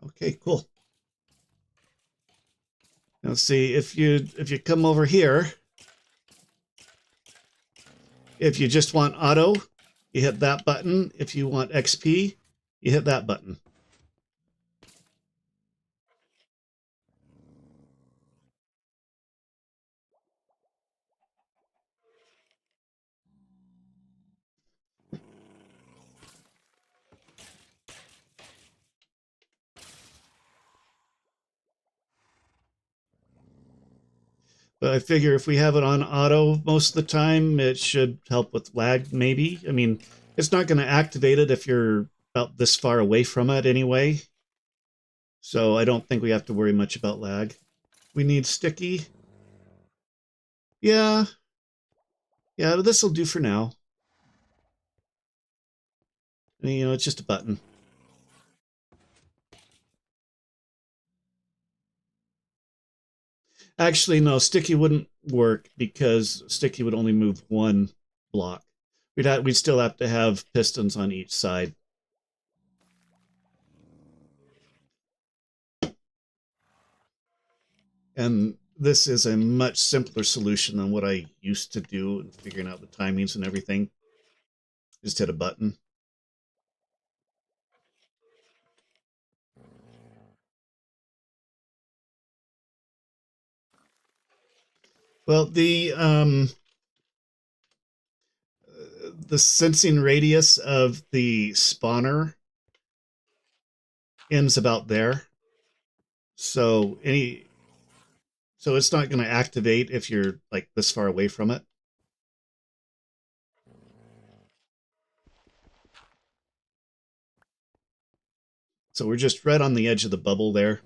Okay, cool. Now see if you come over here, if you just want auto, you hit that button. If you want XP, you hit that button. But I figure if we have it on auto most of the time, it should help with lag, maybe. I mean, it's not going to activate it if you're about this far away from it anyway. So I don't think we have to worry much about lag. We need sticky. Yeah, yeah, this will do for now. I mean, it's just a button. Actually, no, sticky wouldn't work because sticky would only move one block. We'd still have to have pistons on each side. And this is a much simpler solution than what I used to do and figuring out the timings and everything. Just hit a button. Well, the sensing radius of the spawner ends about there. So so it's not going to activate if you're like this far away from it. So we're just right on the edge of the bubble there.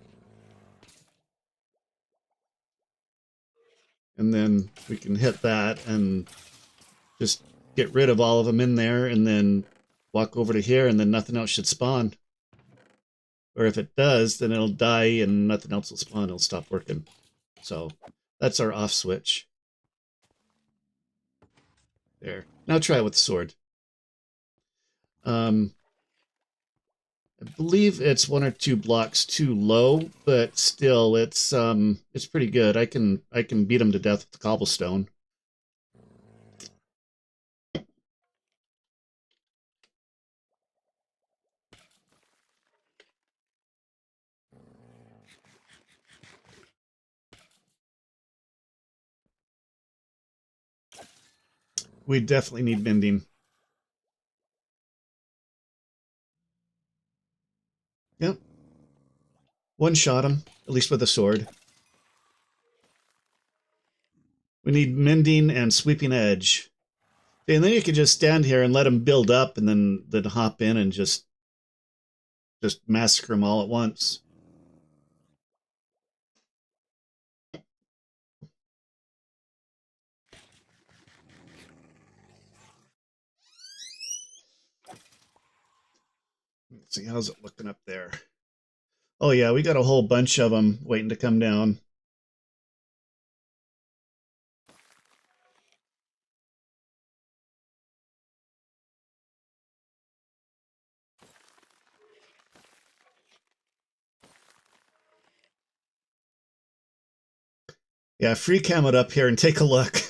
And then we can hit that and just get rid of all of them in there and then walk over to here and then nothing else should spawn. Or if it does, then it'll die and nothing else will spawn. It'll stop working. So that's our off switch. There. Now try it with the sword. I believe it's one or two blocks too low, but still it's pretty good. I can beat him to death with the cobblestone. We definitely need mending. Yep. One shot him, at least with a sword. We need mending and sweeping edge. And then you could just stand here and let them build up and then hop in and just massacre them all at once. Let's see, how's it looking up there? Oh yeah, we got a whole bunch of them waiting to come down. Yeah, free cam it up here and take a look.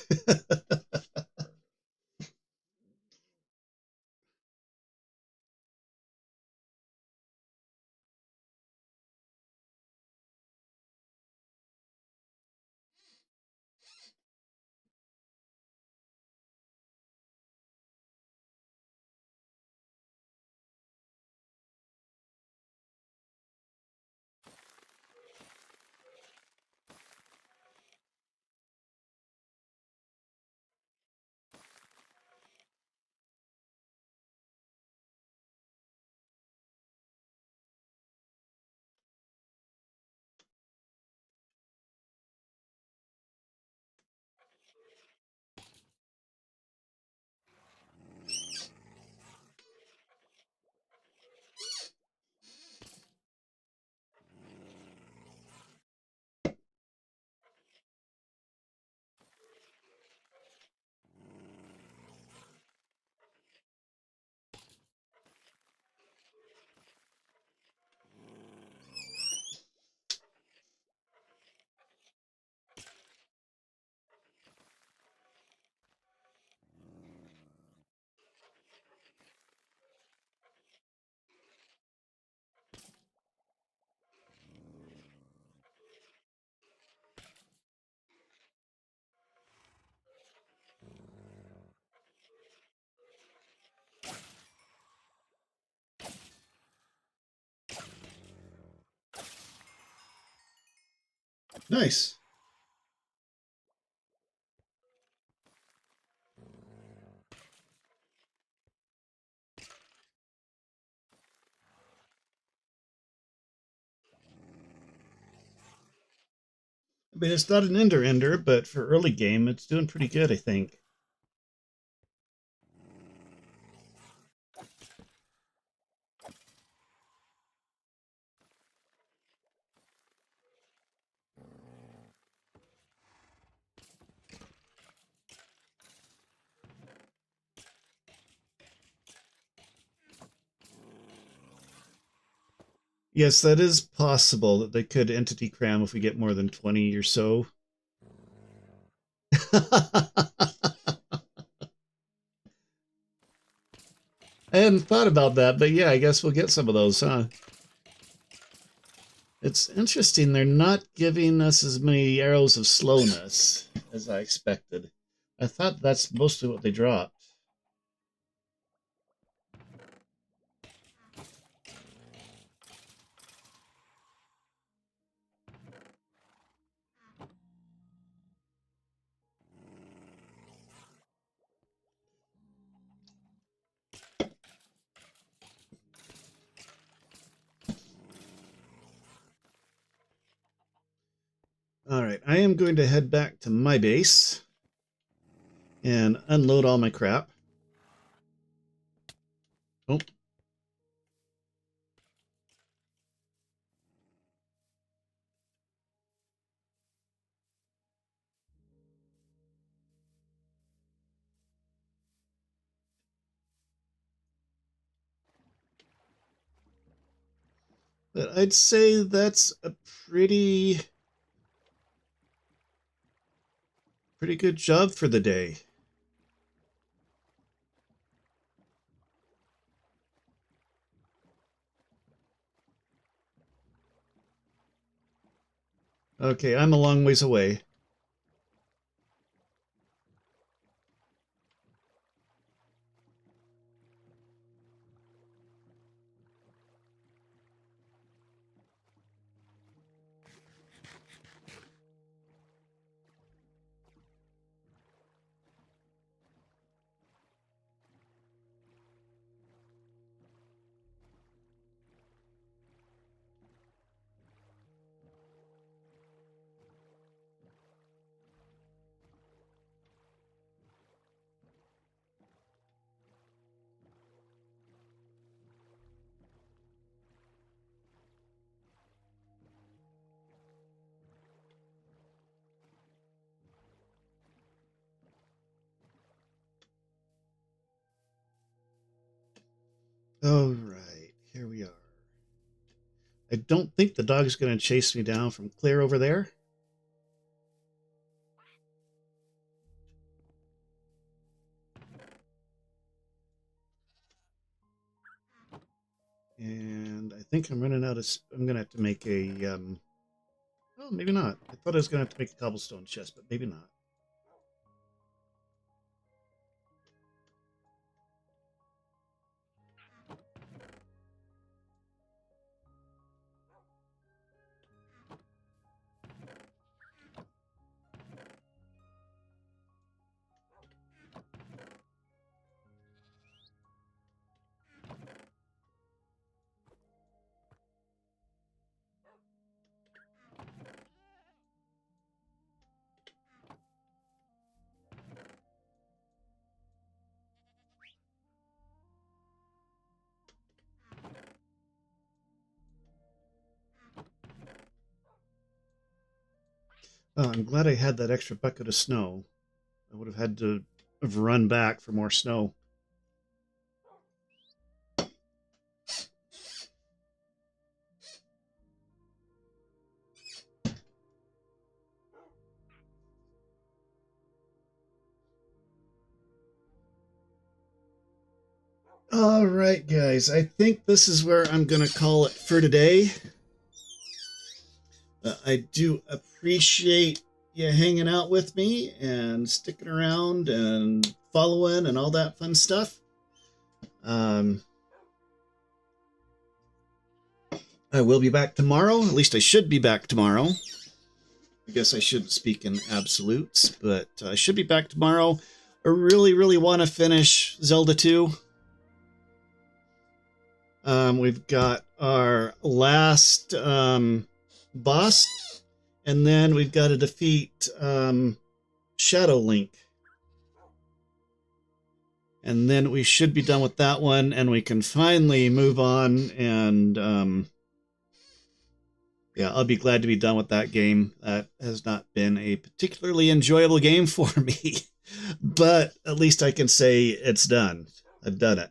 Nice. I mean, it's not an ender, but for early game, it's doing pretty good, I think. Yes, that is possible that they could entity cram if we get more than 20 or so. I hadn't thought about that, but yeah, I guess we'll get some of those, huh? It's interesting. They're not giving us as many arrows of slowness as I expected. I thought that's mostly what they dropped. All right, I am going to head back to my base and unload all my crap. Oh, but I'd say that's a pretty good job for the day. Okay, I'm a long ways away. All right, here we are. I don't think the dog's going to chase me down from clear over there. And I think I'm running out of... I'm going to have to make a... Oh, maybe not. I thought I was going to have to make a cobblestone chest, but maybe not. Oh, I'm glad I had that extra bucket of snow. I would have had to have run back for more snow. All right, guys. I think this is where I'm going to call it for today. I do appreciate you hanging out with me and sticking around and following and all that fun stuff. I will be back tomorrow. At least I should be back tomorrow. I guess I shouldn't speak in absolutes, but I should be back tomorrow. I really, really want to finish Zelda 2. We've got our last boss, and then we've got to defeat Shadow Link. And then we should be done with that one, and we can finally move on. And yeah, I'll be glad to be done with that game. That has not been a particularly enjoyable game for me, but at least I can say it's done. I've done it.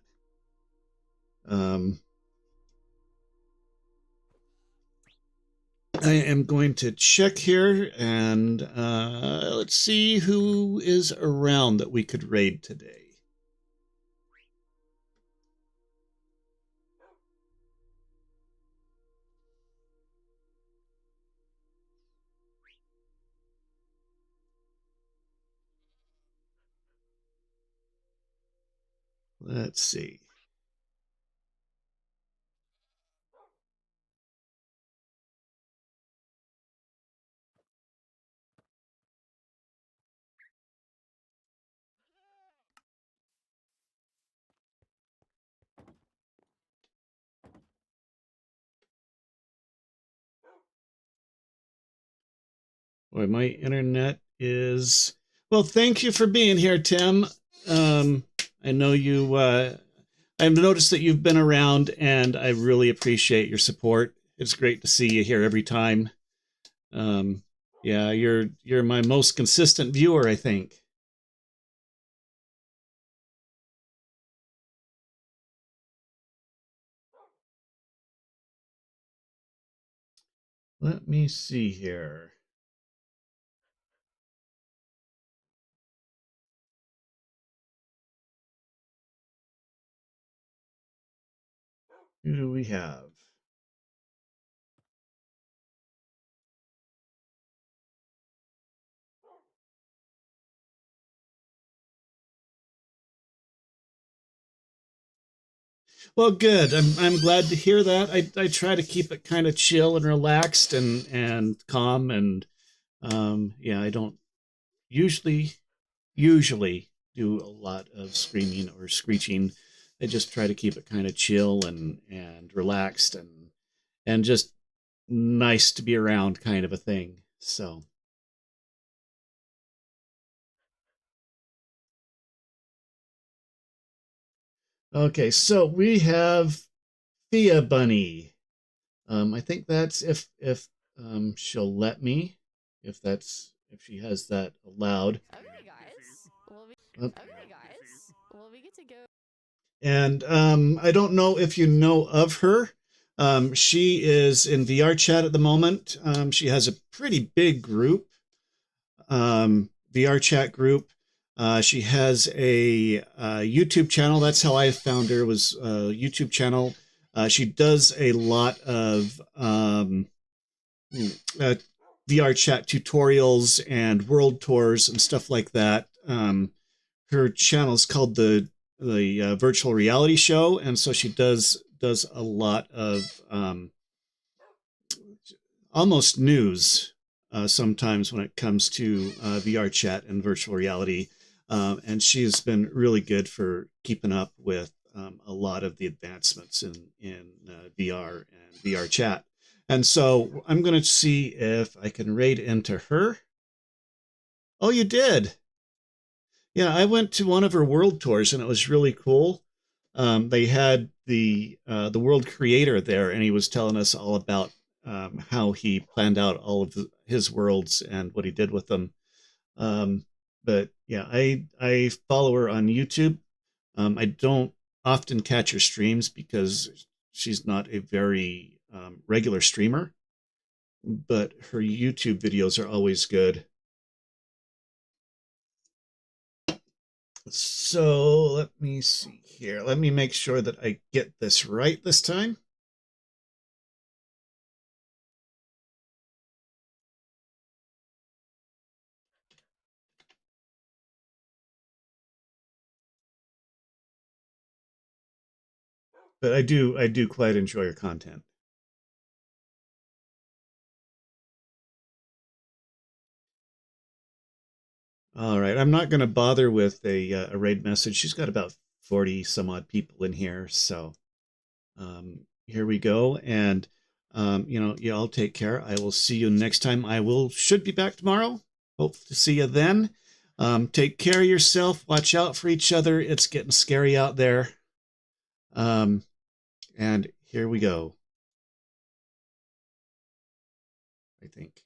I am going to check here, and let's see who is around that we could raid today. Let's see. Boy, my internet is... Well, thank you for being here, Tim. I know you... I've noticed that you've been around, and I really appreciate your support. It's great to see you here every time. Yeah, you're my most consistent viewer, I think. Let me see here. Who do we have? Well, good. I'm glad to hear that. I try to keep it kind of chill and relaxed and calm, and yeah, I don't usually do a lot of screaming or screeching. I just try to keep it kind of chill and relaxed and just nice to be around kind of a thing. So okay, so we have Thea Bunny. I think that's if she'll let me, if she has that allowed. Okay, guys. Uh, Okay, guys. Well, we get to go. And I don't know if you know of her. She is in VR chat at the moment. She has a pretty big group, VR chat group. She has a YouTube channel. That's how I found her, was a YouTube channel. She does a lot of uh, VR chat tutorials and world tours and stuff like that. Her channel is called the virtual reality show, and so she does a lot of almost news sometimes when it comes to VR chat and virtual reality. And she's been really good for keeping up with a lot of the advancements in VR and VR chat. And so I'm going to see if I can raid into her. Oh, you did? Yeah, I went to one of her world tours and it was really cool. They had the world creator there, and he was telling us all about how he planned out all of his worlds and what he did with them. But yeah, I follow her on YouTube. I don't often catch her streams because she's not a very regular streamer, but her YouTube videos are always good. So let me see here. Let me make sure that I get this right this time. But I do quite enjoy your content. All right, I'm not going to bother with a raid message. She's got about 40 some odd people in here, so here we go. And you know, you all take care. I will see you next time. Should be back tomorrow. Hope to see you then. Take care of yourself. Watch out for each other. It's getting scary out there. And here we go. I think.